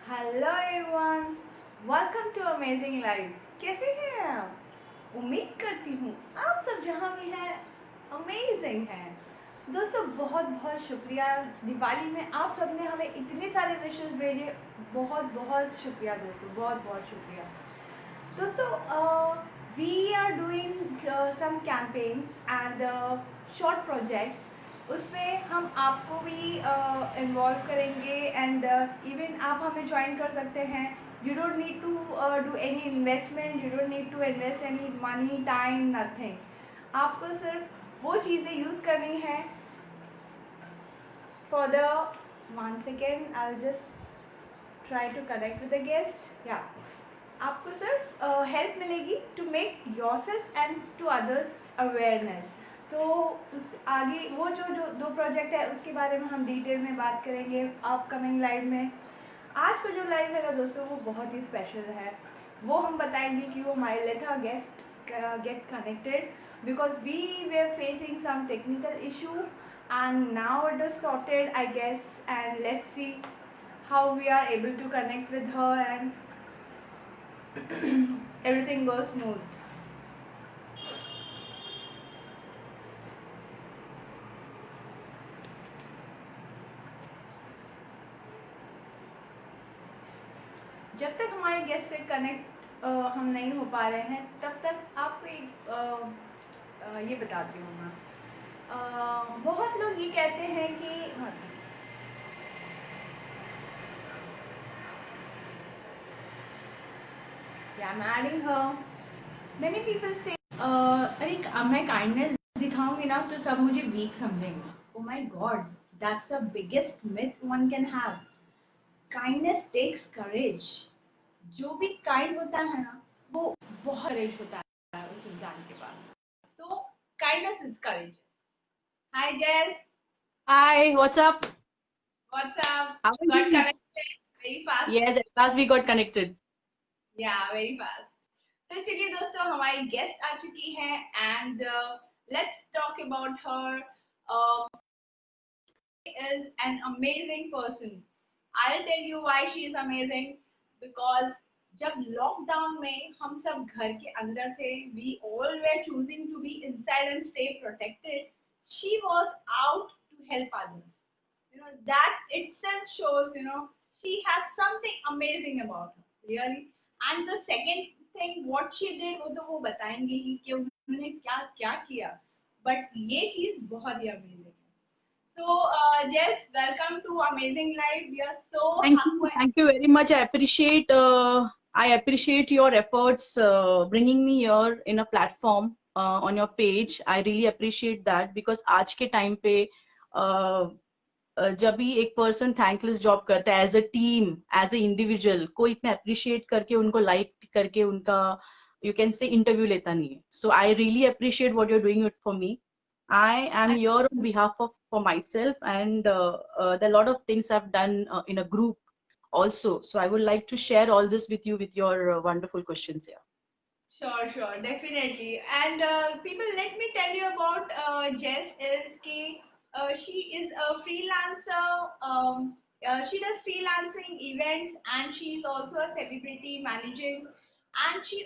Hello everyone, welcome to amazing life. कैसे हैं आप? उम्मीद करती हूँ आप सब जहाँ भी हैं अमेजिंग हैं। दोस्तों बहुत बहुत शुक्रिया, दिवाली में आप सब ने हमें इतने सारे विशेस भेजे। बहुत बहुत शुक्रिया दोस्तों, बहुत बहुत शुक्रिया। दोस्तों we are doing some campaigns and short projects. उसमें हम आपको भी इन्वॉल्व करेंगे एंड इवन आप हमें ज्वाइन कर सकते हैं। You don't need to do any investment, you don't need to invest any money, time, nothing. आपको सिर्फ वो चीज़ें यूज़ करनी है for the 1 second, I just try to connect with the guest. Yeah, आपको सिर्फ हेल्प मिलेगी to make yourself and to others awareness. तो उस आगे वो जो जो दो प्रोजेक्ट है उसके बारे में हम डिटेल में बात करेंगे अपकमिंग लाइव में। आज का जो लाइव है ना दोस्तों, वो बहुत ही स्पेशल है। वो हम बताएंगे कि वो my let her guest get connected because we were facing some technical issue and now it is sorted, I guess, and let's see how we are able to connect with her and everything goes smooth. जब तक हमारे guest से connect हम नहीं हो पा रहे हैं तब तक आपको एक ये बताती हूँ मैं। बहुत लोग ये कहते हैं कि yeah, I'm adding her. Many people say अरे मैं काइंडनेस दिखाऊंगी ना तो सब मुझे वीक समझेंगे। Oh my God, that's the biggest myth one can have. Kindness takes courage. जो भी काइंड होता है ना, वो बहुत करेज होता है उस इंसान के पास। तो काइंडनेस इज करेज। हाय जेस, Hi, what's up? What's up. How are got you? Connected very fast. Yes, at last we got connected. Yeah very fast. तो चलिए दोस्तों, हमारी गेस्ट आ चुकी है and let's talk about her. Is an amazing person. I'll tell you why she is amazing. Because जब lockdown में हम सब घर के अंदर थे, we all were choosing to be inside and stay protected. She was out to help others. That itself shows, she has something amazing about her, really. And the second thing what she did, वो तो वो बताएंगे ही कि उन्होंने क्या क्या किया, but ये चीज बहुत ही अमेजिंग है। So, Jess, welcome to Amazing Life. We are so Thank you. happy. Thank you very much. I appreciate your efforts bringing me here in a platform on your page. I really appreciate that because आज के time पे uh, जब भी एक person thankless job करता है as a team, as a individual, कोई इतना अप्रिशिएट करके उनको लाइक करके उनका यू कैन से इंटरव्यू लेता नहीं है. So I really appreciate what you are doing it for me. I am here on behalf of for myself, and there are a lot of things I've done in a group also. So I would like to share all this with you with your wonderful questions here. Sure, sure, definitely. And people, let me tell you about Jess. Is ki, she is a freelancer. She does freelancing events, and she is also a celebrity managing. And she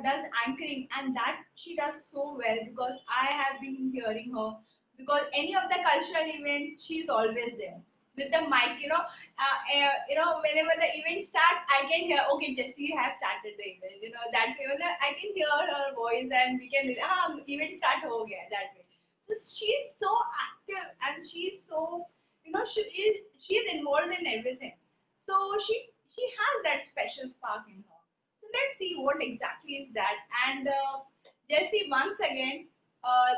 does anchoring, and that she does so well because I have been hearing her. Because any of the cultural event, she's always there with the mic. Whenever the event start, I can hear, okay, Jessie have started the event. That way, I can hear her voice and we can, event start ho gaya, that way. So she's so active and she's so, she is involved in everything. So she has that special spark in her. So let's see what exactly is that. And Jessie, once again,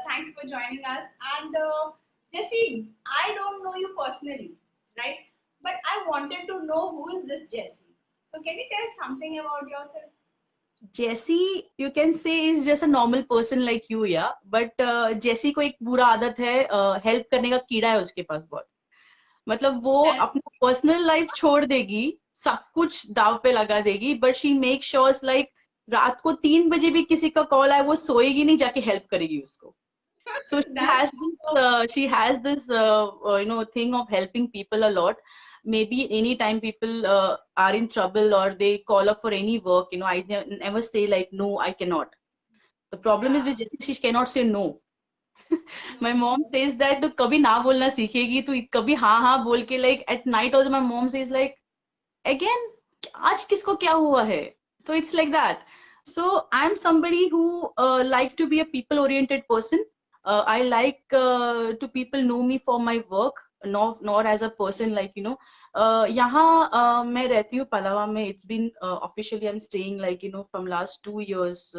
thanks for joining us. And Jessie, I don't know you personally, right? But I wanted to know who is this Jessie. So can you tell something about yourself? Jesse, you can say is just a normal person like you, yeah. But Jesse को एक बुरा आदत है, help करने का कीड़ा है उसके पास बहुत. मतलब वो And अपना पर्सनल लाइफ छोड़ देगी, सब कुछ दाव पे लगा देगी, बट शी मेक श्योर्स लाइक रात को 3 बजे भी किसी का कॉल आए वो सोएगी नहीं, जाके हेल्प करेगी उसको. So that's so. she has this thing of helping people a lot. maybe anytime people are in trouble or they call up for any work, you know, I never say like no, I cannot. The problem is Yeah. with Jessie, she cannot say no. My No. mom says that तो कभी ना बोलना सीखेगी तो कभी हाँ हाँ बोल के, like at night also my mom says like again आज किसको क्या हुआ है. So it's like that. So I'm somebody who like to be a people oriented person. I like to people know me for my work, not as a person, like you know. यहाँ मैं रहती हूँ पलावा में. It's been officially I'm staying like you know from last 2 years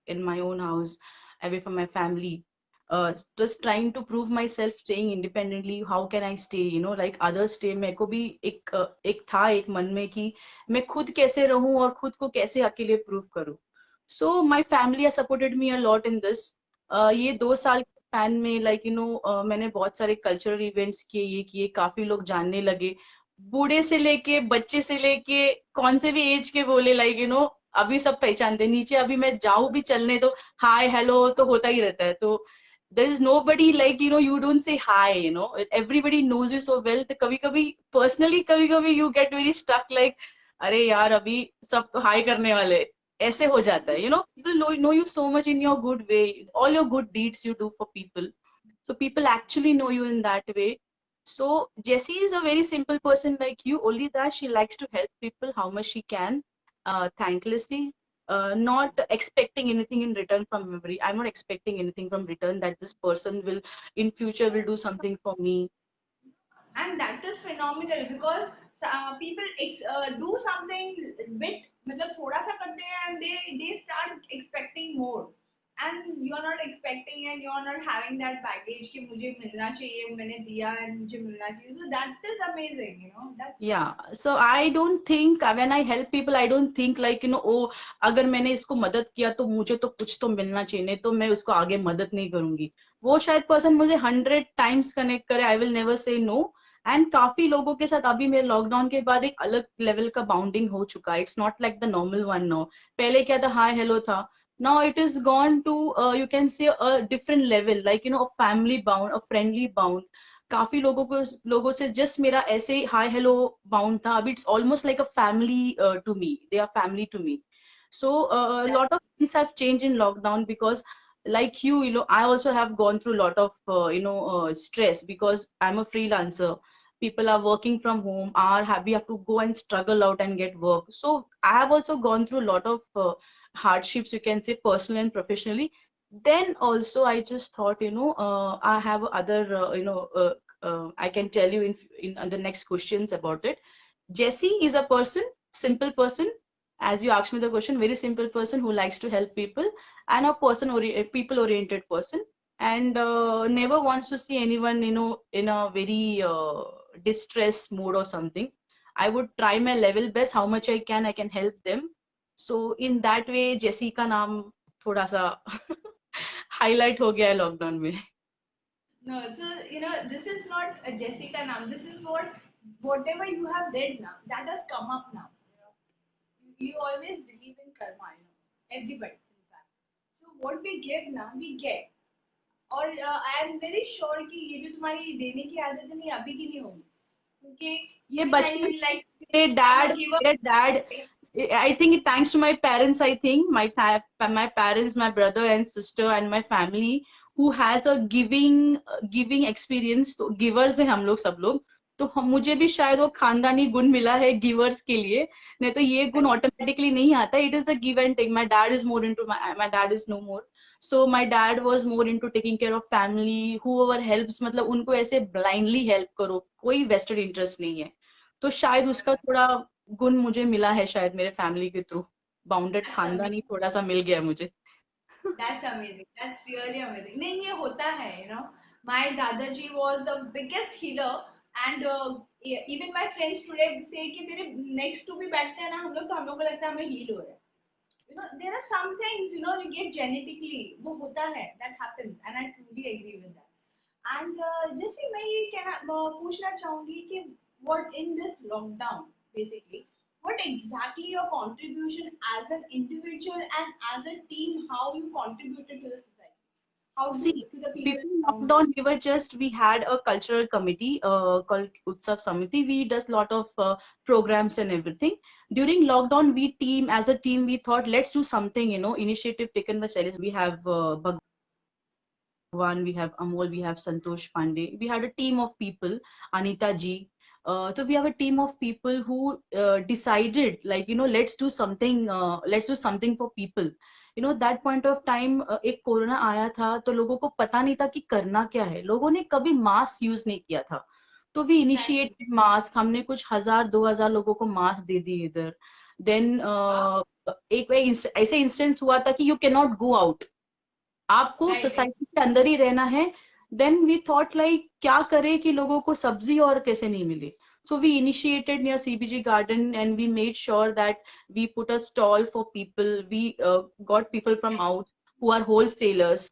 in my own house, away from my family. Just trying to prove myself, staying independently. How can I stay, you know, like others stay. मेरे को भी एक था एक मन में कि मैं खुद कैसे रहूं और खुद को कैसे अकेले प्रूव करूं. So my family has supported me a lot in this. ये 2 साल के स्पैन में लाइक यू नो मैंने बहुत सारे कल्चरल इवेंट्स किए, ये किए, काफी लोग जानने लगे. बूढ़े से लेके बच्चे से लेके कौन से भी एज के बोले, लाइक यू नो अभी सब पहचानते. नीचे अभी मैं जाऊं भी चलने तो हाय हेलो तो होता ही रहता है. तो there is nobody like you know you don't say hi, you know everybody knows you so well. तो कभी कभी personally कभी कभी you get very stuck like अरे यार अभी सब तो हाई करने वाले, ऐसे हो जाता है. People know you so much in your good way, all your good deeds you do for people, so people actually know you in that way. So Jessie is a very simple person like you, only that she likes to help people how much she can, thanklessly, not expecting anything in return from everybody. I'm not expecting anything from return that this person will in future will do something for me. And that is phenomenal because people do something bit मतलब थोड़ा सा करते हैं and they start expecting more, and you're not expecting and you're not having that baggage कि मुझे मिलना चाहिए, मैंने दिया and मुझे मिलना चाहिए. So that is amazing, you know. That's Yeah, so I don't think when I help people, I don't think like you know, oh अगर मैंने इसको मदद किया तो मुझे तो कुछ तो मिलना चाहिए, नहीं तो मैं उसको आगे मदद नहीं करूंगी. वो शायद पर्सन मुझे 100 times कनेक्ट करे, I will never say no. And काफी लोगों के साथ अभी मेरे लॉकडाउन के बाद एक अलग लेवल का बाउंडिंग हो चुका है. It's not like the normal one now. पहले क्या था, हाय हेलो था. Now it is gone to you can say a different level, like you know a family bond, a friendly bond. काफी लोगों से जस्ट मेरा ऐसे हाय हेलो बाउंड था, अभी it's almost like a family to me. They are family to me. So that. lot of things have changed in lockdown because like you know I also have gone through a lot of stress because I'm a freelancer. People are working from home, are happy, have to go and struggle out and get work. So I have also gone through a lot of hardships, you can say, personally and professionally. Then also I just thought I have other I can tell you in the next questions about it. Jesse is a person, simple person, as you asked me the question, very simple person who likes to help people, and a a people oriented person, and never wants to see anyone in a very distress mode or something. I would try my level best, how much I can help them. So in that way Jesse का नाम थोड़ा सा highlight हो गया है lockdown में. No, so this is not a Jessica now. This is what whatever you have did now, that has come up now. You always believe in karma, everybody, in fact. So what we give now, we get. और I am very sure कि ये जो तुम्हारी देने की आदत है, ये अभी की नहीं होगी, क्योंकि ये यू बचपन टाइम लाइक मेरे I am dad a giver. मेरे dad I think thanks to my parents, I think my parents, my brother and sister and my family who has a giving experience. तो givers है हम लोग सब लोग. तो मुझे भी शायद वो खानदानी गुण मिला है गिवर्स के लिए, नहीं तो ये गुण ऑटोमेटिकली नहीं आता. It is a give and take. My dad is no more. So my dad was more into taking care of family. Whoever helps, मतलब उनको ऐसे ब्लाइंडली हेल्प करो, कोई वेस्टेड इंटरेस्ट नहीं है. तो शायद उसका थोड़ा गुण मुझे मिला है शायद मेरे फैमिली के थ्रू. बाउंडेड दैट्स खानदान ही अमेजिंग. थोड़ा सा मिल गया मुझे. That's amazing. That's really amazing. नहीं ये होता है, My दादाजी was the biggest healer, and even my friends today say कि तेरे next to भी बैठते हैं ना हम लोग, तो हम लोग को लगता है हमें heal हो रहा है. There are some things you get genetically, वो होता है, that happens, and I truly agree with that. And जैसे मैं ये पूछना चाहूंगी कि what in this lockdown basically, what exactly your contribution as an individual and as a team, how you contributed to the society? How See, to the people before around you? lockdown, we had a cultural committee called Utsav Samiti. We does lot of programs and everything. During lockdown, as a team, we thought, let's do something, initiative taken by Shailesh. We have Bhagwan, we have Amol, we have Santosh Pandey. We had a team of people, Anita ji. So we have a team of people who decided, like, let's do something for people. That point of time एक corona आया था तो लोगों को पता नहीं था कि करना क्या है, लोगों ने कभी मास्क यूज नहीं किया था, तो वी Exactly. इनिशिएटेड मास्क, हमने कुछ 1000-2000 लोगों को मास्क दे दिए इधर. Then Wow. एक ऐसे इंस्टेंस हुआ था कि you can not go out, आपको Right. Right. सोसाइटी के अंदर ही रहना है. देन वी थॉट लाइक क्या करें कि लोगों को सब्जी और कैसे नहीं मिले. So we initiated near CBG Garden and we made sure that we put a stall for people. We got people from out who are wholesalers,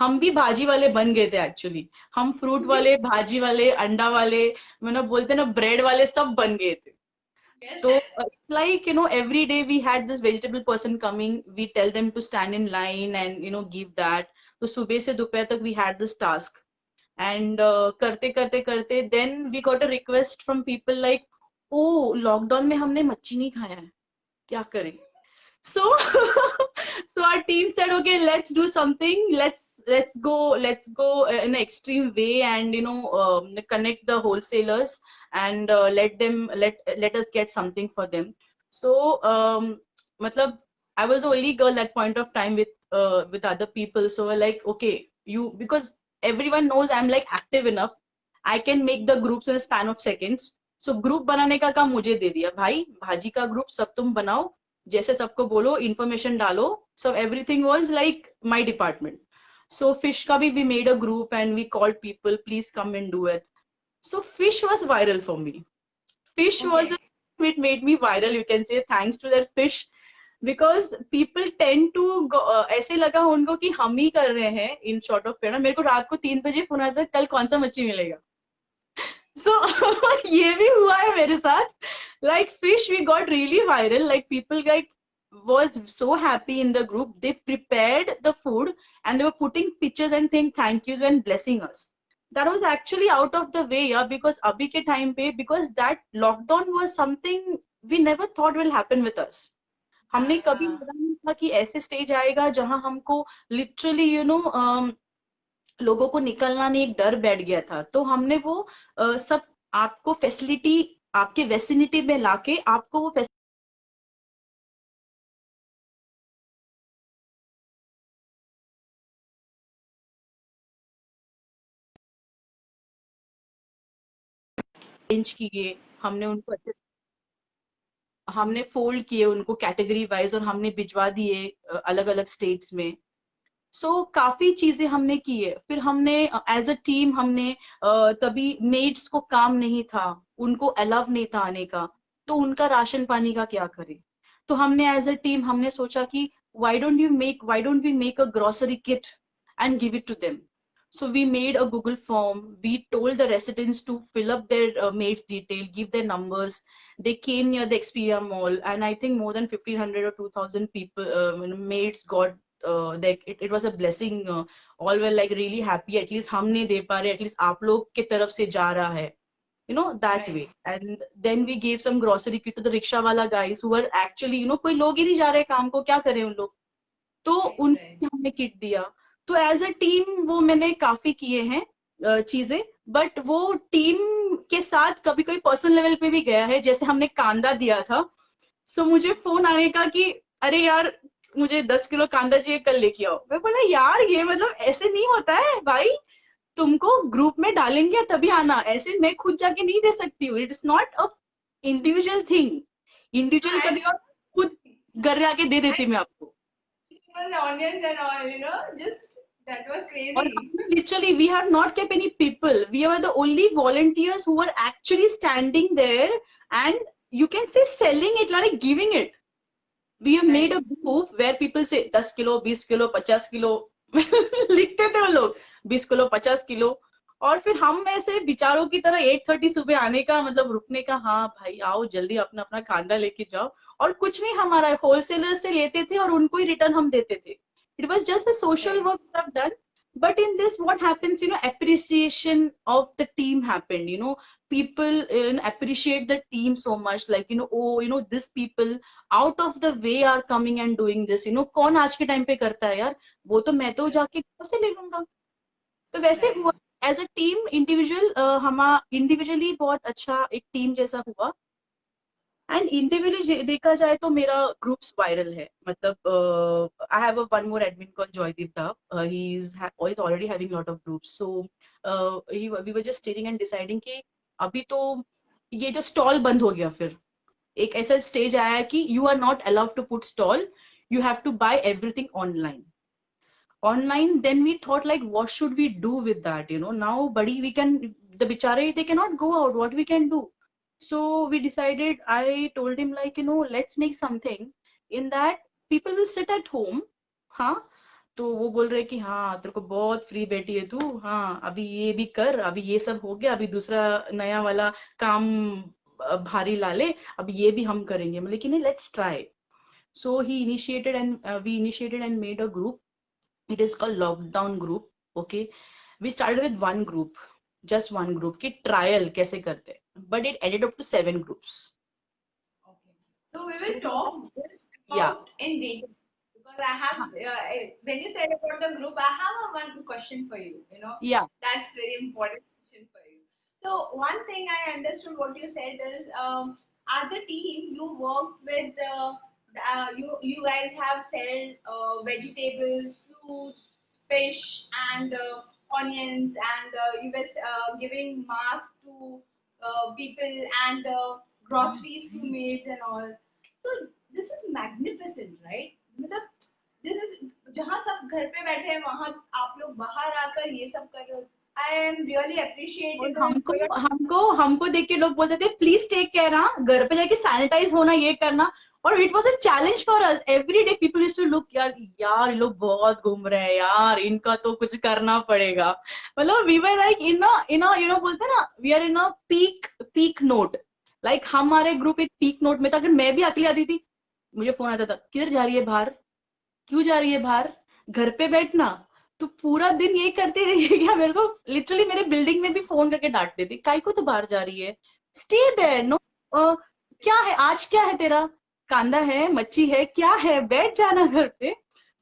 हम भी भाजी वाले बन गए थे एक्चुअली. हम फ्रूट वाले, भाजी वाले, अंडा वाले, मतलब बोलते ना ब्रेड वाले, सब बन गए थे. Yes. So it's like, every day we had this vegetable person coming. We tell them to stand in line and, give that. So सुबह से दोपहर तक we had this task. And करते करते करते then we got a request from people like, oh, lockdown में हमने मच्छी नहीं खाया है, क्या करें? So so our team said, okay, let's do something. Let's go in an extreme way and connect the wholesalers and let us get something for them. So matlab, I was the only girl that point of time with other people. So we're like, okay, because everyone knows I'm like active enough. I can make the groups in a span of seconds. So group बनाने का काम मुझे दे दिया, भाई भाजी का group सब तुम बनाओ, जैसे सबको बोलो, इंफॉर्मेशन डालो. So everything was like my department. So fish का भी we made a group and we called people, please come and do it. So fish was viral for me. Fish was Okay. it made me viral. You can say thanks to that fish because people tend to go, ऐसे लगा उनको कि हम ही कर रहे हैं in short of period. मेरे को रात को 3 बजे फोन आता है, कल कौन सा मच्छी मिलेगा. So ये भी हुआ है मेरे साथ. Like fish, we got really viral. Like people like was so happy in the group. They prepared the food and they were putting pictures and saying thank you and blessing us. That was actually out of the way, yeah, because abhi ke time pe, because that lockdown was something we never thought will happen with us. हमने कभी हाँ. लगा नहीं था कि ऐसे stage आएगा जहां हमको लिटरली लोगों को निकलना नहीं, एक डर बैठ गया था. तो हमने वो सब आपको फैसिलिटी आपके वेसिनिटी में लाके आपको वो अरेंज किए. हमने उनको अच्छे, हमने फोल्ड किए उनको कैटेगरी वाइज और हमने भिजवा दिए अलग अलग स्टेट्स में. सो काफी चीजें हमने की है. फिर हमने एज अ टीम हमने तभी मेड्स को काम नहीं था, उनको अलाउ नहीं था आने का, तो उनका राशन पानी का क्या करें. तो हमने एज अ टीम हमने सोचा कि why don't we make a grocery kit and give it to them. So we made a Google form. We told the residents to fill up their maid's detail, give their numbers. They came near the Expedia Mall, and I think more than 1,500 or 2,000 people, maids got. It was a blessing. All were like really happy. At least हमने दे पा रहे. At least आप लोग के तरफ से जा रहा है. That Right. way. And then we gave some grocery kit to the rickshaw wala guys who were actually, कोई लोग ही नहीं जा रहे काम को, क्या करें उन लोग. तो Right. Right. उनको हमने किट दिया. तो एज अ टीम वो मैंने काफी किए हैं चीजें. बट वो टीम के साथ कभी कोई पर्सनल लेवल पे भी गया है. जैसे हमने कांदा दिया था, सो मुझे फोन आने का कि अरे यार मुझे 10 किलो कांदा चाहिए, कल लेके आओ. मैं बोला यार ये मतलब ऐसे नहीं होता है भाई, तुमको ग्रुप में डालेंगे तभी आना, ऐसे मैं खुद जाके नहीं दे सकती हूँ. It is not a individual thing. Individual And कभी your खुद घर आके दे देती मैं आपको. and onions and all, just that was और crazy. literally we have not kept any people. We were the only volunteers who were actually standing there and you can say selling it, like giving it. We have made Right. a group where people say 10 kilo 20 kilo 50 kilo लिखते थे वो लोग 20 kilo 50 kilo. और फिर हम ऐसे बिचारों की तरह 8:30 सुबह आने का, मतलब रुकने का, हाँ भाई आओ जल्दी अपना अपना खाना लेके जाओ. और कुछ नहीं, हमारा होलसेलर से लेते थे और उनको ही रिटर्न हम देते थे. It was just the social Right. work we have done. But in this, what happens, appreciation of the team happened. People appreciate the team so much, like, oh, this people out of the way are coming and doing this. कौन आज के time पे करता है यार? वो तो मैं तो जाके से ले लूंगा. तो वैसे Right. हुआ. एज अ टीम, इंडिविजुअली बहुत अच्छा एक टीम जैसा हुआ. एंड इंडिविजुअली देखा जाए तो मेरा ग्रुप्स वायरल है. मतलब I have one more admin called Joydeep da. He is already having lot of groups. So we were just stating and deciding कि अभी तो ये जो स्टॉल बंद हो गया, फिर एक ऐसा स्टेज आया कि you are not allowed to put stall, you have to buy everything online. Then we thought, like, what should we do with that? Now buddy, we can, the bichare, they cannot go out, what we can do? So we decided, I told him, like, let's make something in that people will sit at home. हाँ. तो वो बोल रहे कि हाँ, तेरे को बहुत फ्री बैठी है तू, हाँ अभी ये भी कर, अभी ये सब हो गया, अभी दूसरा नया वाला काम भारी ला ले, अभी ये भी हम करेंगे. मतलब कि नहीं, let's try. So he initiated, and we initiated and made a group. It is called Lockdown Group. Okay. We started with one group, just one group, कि trial कैसे करते हैं. But it ended up to 7 groups. Okay. So we So will talk this yeah. about in detail because I have when you said about the group, I have a one question for you. Yeah. That's very important question for you. So one thing I understood what you said is as a team you work with you guys have sell vegetables, fruits, fish, and onions, and you were giving mask to people and groceries to maids and all. So this is magnificent, right? मतलब this is जहाँ सब घर पे बैठे हैं वहाँ आप लोग बाहर आकर ये सब कर रहे हो. I am really और appreciative हमको for your. हमको हमको देख के लोग बोलते थे, प्लीज टेक केयर, हाँ घर पे जाके सैनिटाइज होना, ये करना. और it was a challenge for us. Every day people used to look, यार यार ये लोग बहुत घूम रहे हैं यार, इनका तो कुछ करना पड़ेगा. मतलब वी वर लाइक इन बोलते हैं ना, we are in a peak note. Like हमारे ग्रुप एक पीक नोट में था. अगर मैं भी अकेली आती थी, मुझे फोन आता था, किधर जा रही है बाहर, क्यों जा रही है बाहर, घर पे बैठना. तो पूरा दिन ये करते रहिए क्या, मेरे को लिटरली मेरे बिल्डिंग में भी फोन करके डांट देती, काय को तो बाहर जा रही है, स्टे देयर, नो क्या है आज, क्या है तेरा, कांदा है, मच्छी है, क्या है, बैठ जाना घर पे.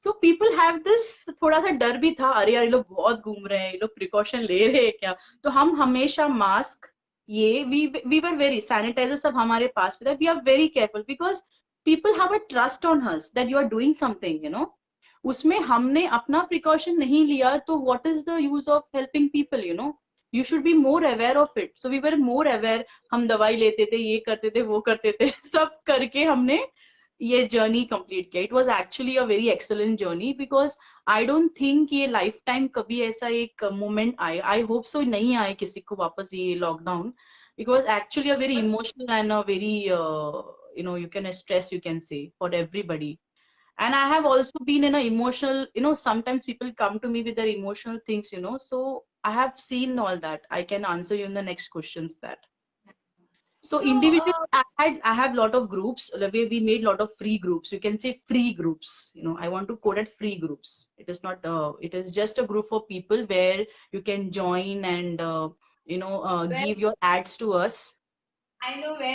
सो पीपल हैव दिस, थोड़ा सा डर भी था, अरे यार ये लोग बहुत घूम रहे हैं, ये लोग प्रिकॉशन ले रहे हैं क्या. तो हम हमेशा मास्क, ये वी वर वेरी सैनिटाइजर सब हमारे पास में था. We are very careful because people have a trust on us that you are doing something. उसमें हमने अपना प्रिकॉशन नहीं लिया तो what is the use of helping people. You should be more aware of it. So we were more aware. हम दवाई लेते थे, ये करते थे, वो करते थे, सब करके हमने ये जर्नी कंप्लीट किया. It was actually a very excellent journey because I don't think ये लाइफ टाइम कभी ऐसा एक मोमेंट आए, आई होप सो नहीं आए किसी को वापस ये lockdown. Because actually a very emotional and a very you can stress, you can say, for everybody. And I have also been in a emotional, sometimes people come to me with their emotional things. So I have seen all that. I can answer you in the next questions that. So So individually, I have lot of groups where we made lot of free groups. You can say free groups. I want to code it free groups. It is not. It is just a group for people where you can join and where give your ads to us. I know why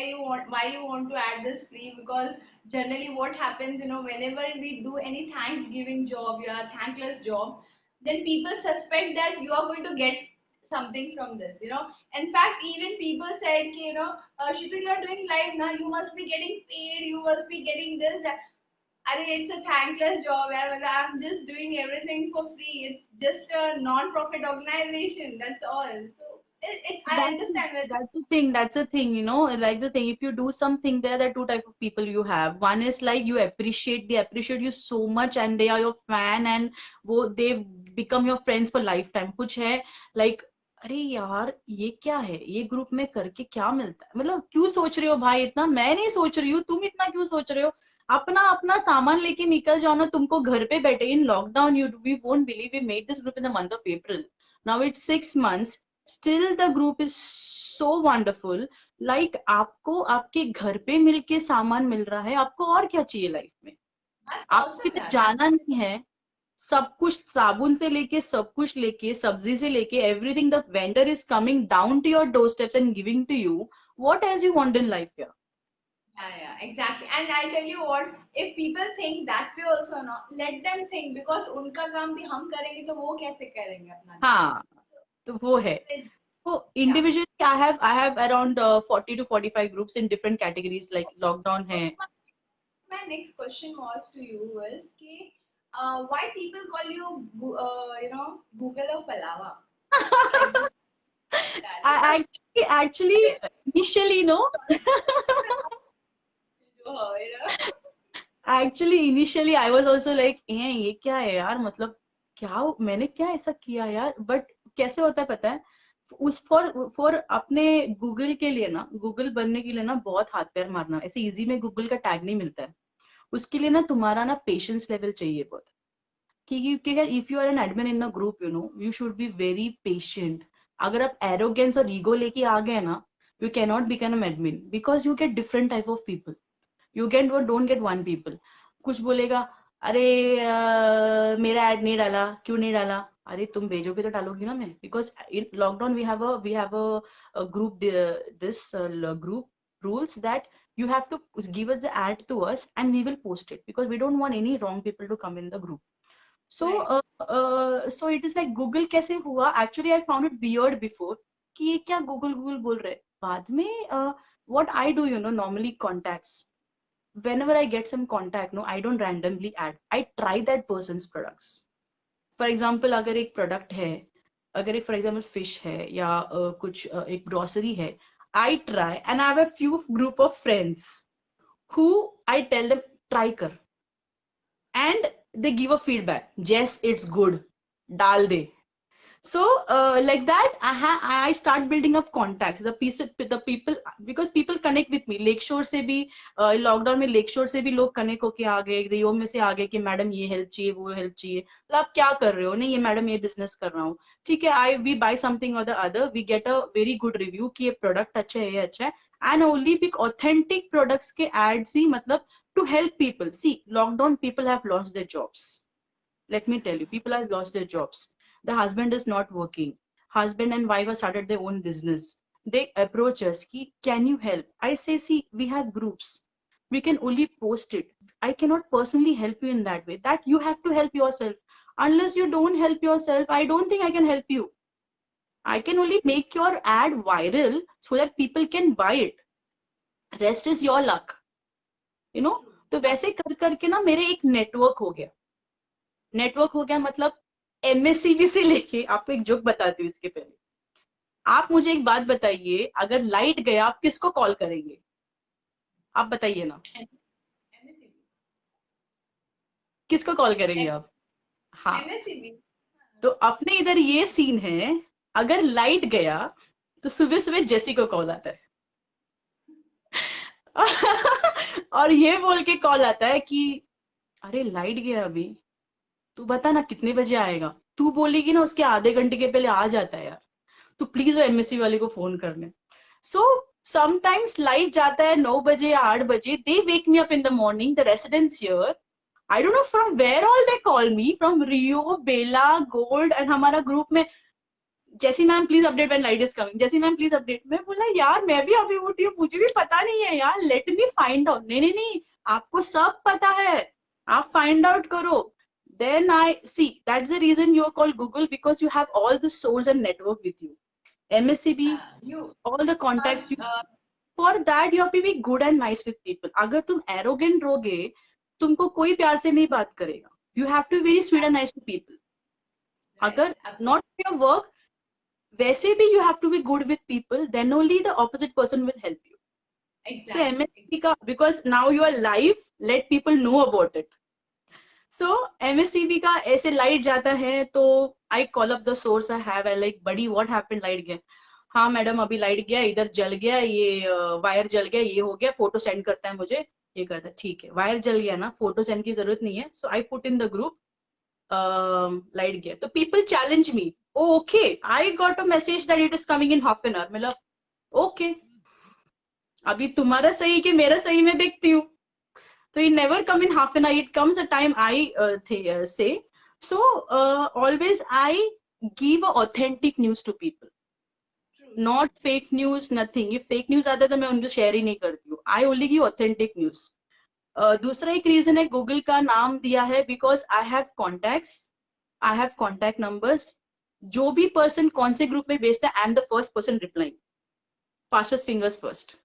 you want to add this free because generally what happens, whenever we do any Thanksgiving job, your thankless job, then people suspect that you are going to get something from this. In fact, even people said, Shitul, you are doing live now, you must be getting paid, you must be getting this, that. I mean, it's a thankless job where I'm just doing everything for free. It's just a non-profit organization. That's all. So I That's understand where that's the thing. That's the thing. Like the thing. If you do something, there are two type of people you have. One is like you appreciate. They appreciate you so much, and they are your fan, and they become your friends for lifetime. कुछ है like, अरे यार ये क्या है, ये group में करके क्या मिलता है, मतलब क्यों सोच रहे हो भाई इतना, मैं नहीं सोच रही हूँ, तुम इतना क्यों सोच रहे हो. अपना अपना सामान लेके निकल जाओ ना, तुमको घर पे बैठे in lockdown. You we won't believe, we made this group in the month of April. Now it's 6 months. Still the group is so wonderful. Like आपको आपके घर पे मिलके सामान मिल रहा है, आपको और क्या चाहिए लाइफ में. that's आपको awesome. कितने Yeah, जाना नहीं है. सब कुछ साबुन से लेके सब कुछ लेके सब्जी से लेके everything the vendor is coming down to your door steps and giving to you what as you want in life yeah Yeah, exactly. And I tell you what, if people think that way also, no, let them think, because उनका काम भी हम करेंगे तो वो कैसे करेंगे अपना काम? हाँ तो वो है so Yeah. individually I have around 40 to 45 groups in different categories like lockdown hai. My next question was to you is कि why people call you Google of Palava? Like this, that, because Actually initially no actually initially I was also like ये क्या है यार मतलब क्या मैंने क्या ऐसा किया यार बट कैसे होता है पता है उस फॉर अपने गूगल के लिए ना गूगल बनने के लिए ना बहुत हाथ पैर मारना ऐसे इजी में गूगल का टैग नहीं मिलता है उसके लिए ना तुम्हारा ना पेशेंस लेवल चाहिए बहुत क्योंकि if you are an admin in a group you should be very patient अगर आप एरोगेंस और ईगो लेके आ गए ना you can not become an admin because you get different type of people you get don't get one people कुछ बोलेगा अरे मेरा एड नहीं डाला क्यों नहीं डाला अरे तुम भेजोगे तो डालोगी ना मैं because in lockdown we have a group this group rules that you have to give us the ad to us and we will post it because we don't want any wrong people to come in the group so so it is like google कैसे हुआ actually I found it weird before कि ये क्या Google बोल रहे बाद में what I do normally contacts whenever I get some contact no I don't randomly add I try that person's products for example अगर एक product है अगर एक for example fish है या कुछ एक grocery है I try and I have a few group of friends who I tell them try कर and they give a feedback yes it's good डाल दे so like that I start building up contacts the people because people connect with me lake शोर से भी lockdown में lake शोर से भी लोग कनेक्ट होके आ गए रियो में से आ गए कि मैडम ये हेल्प चाहिए वो हेल्प चाहिए तो आप क्या कर रहे हो नहीं ये मैडम ये बिजनेस कर रहा हूँ ठीक है आई वी बाय समथिंग और the other we get a very good review कि ये प्रोडक्ट अच्छा है ये अच्छा है and only pick authentic products के एड्स ही मतलब to help people see lockdown people have lost their jobs let me tell you people have lost their jobs the husband is not working husband and wife have started their own business they approach us ki, can you help I say see we have groups we can only post it I cannot personally help you in that way that you have to help yourself unless you don't help yourself I don't think I can help you I can only make your ad viral so that people can buy it rest is your luck तो वैसे कर करके ना मेरे एक network हो गया मतलब एमएससीबी से लेके आपको एक जोक बताती हूँ इसके पहले आप मुझे एक बात बताइए अगर लाइट गया आप किसको कॉल करेंगे आप बताइए ना किसको कॉल करेंगे आप हाँ तो अपने इधर ये सीन है अगर लाइट गया तो सुबह सुबह जेसी को कॉल आता है और ये बोल के कॉल आता है कि अरे लाइट गया अभी तू बता ना कितने बजे आएगा तू बोलेगी ना उसके आधे घंटे के पहले आ जाता है यार तो प्लीज वो एमएससी वाले को फोन करने सो समटाइम्स लाइट जाता है 9 बजे या 8 बजे they wake me up in the morning the residents here I don't know from where all they call me from Rio Bella Gold and हमारा ग्रुप में जैसी ma'am please update when light is coming जैसी ma'am please update मैं बोला यार मैं भी अभी उठी हूँ मुझे भी पता नहीं है यार लेट मी फाइंड आउट नहीं आपको सब पता है आप फाइंड आउट करो then I see that's the reason you are called Google because you have all the source and network with you. MSCB, all the contacts. For that you have to be good and nice with people. अगर तुम arrogant रहोगे, तुमको कोई प्यार से नहीं बात करेगा. You have to be very sweet and nice to people. अगर not your work, वैसे भी you have to be good with people. Then only the opposite person will help you. Exactly. So MSCB का because now you are live, let people know about it. So MSCB का ऐसे light जाता है तो I call up the source I have I like buddy what happened light गया हाँ madam अभी light गया इधर जल गया ये वायर जल गया ये हो गया फोटो सेंड करता है मुझे ये करता है ठीक है वायर जल गया ना फोटो सेंड की जरूरत नहीं है सो I put in the group light गया तो people challenge me oh okay I got a message that it is coming in half an hour मतलब okay अभी तुम्हारा सही कि मेरा सही मैं देखती हूँ So it never come in half an hour. It comes a time I say, So always I give authentic news to people, True, true. not fake news, nothing. If fake news आता है तो मैं उनको share ही नहीं करती हूँ. I only give authentic news. दूसरा एक रीजन है गूगल का नाम दिया है because I have contacts, I have contact numbers. जो भी पर्सन कौन से ग्रुप में भेजता है, I am the first person replying, fastest fingers first.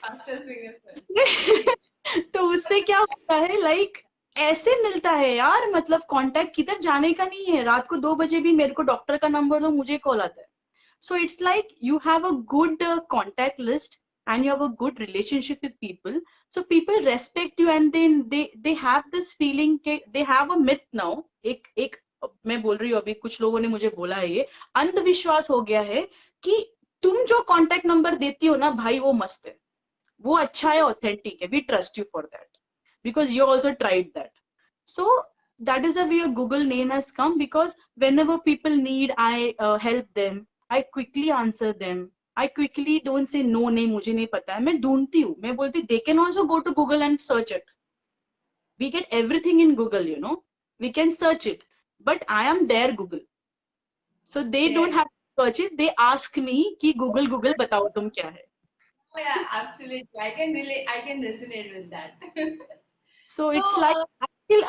Fastest finger first. Okay. तो उससे क्या होता है, लाइक ऐसे मिलता है यार, मतलब कांटेक्ट किधर जाने का नहीं है. रात को 2 बजे भी मेरे को डॉक्टर का नंबर दो, मुझे कॉल आता है. So it's like you have a good contact list and you have a good relationship with people. So people respect you and then they have this feeling कि they have a myth now. एक मैं बोल रही हूँ, अभी कुछ लोगों ने मुझे बोला है, ये अंधविश्वास हो गया है कि तुम जो कांटेक्ट नंबर देती हो ना भाई, वो मस्त है, वो अच्छा है, ऑथेंटिक है, we trust you for that because you also tried that. So that is the way a Google name has come, because whenever people need, I help them, I quickly answer them, I quickly don't say no, नहीं मुझे नहीं पता है, मैं ढूंढती हूँ, मैं बोलती they can also go to Google and search it. We get everything in Google, you know, we can search it, but I am their Google, so they don't There. have to search it, they ask me कि Google Google बताओ तुम क्या है. Oh, yeah, absolutely. I can relate. I can resonate with that. So So, it's like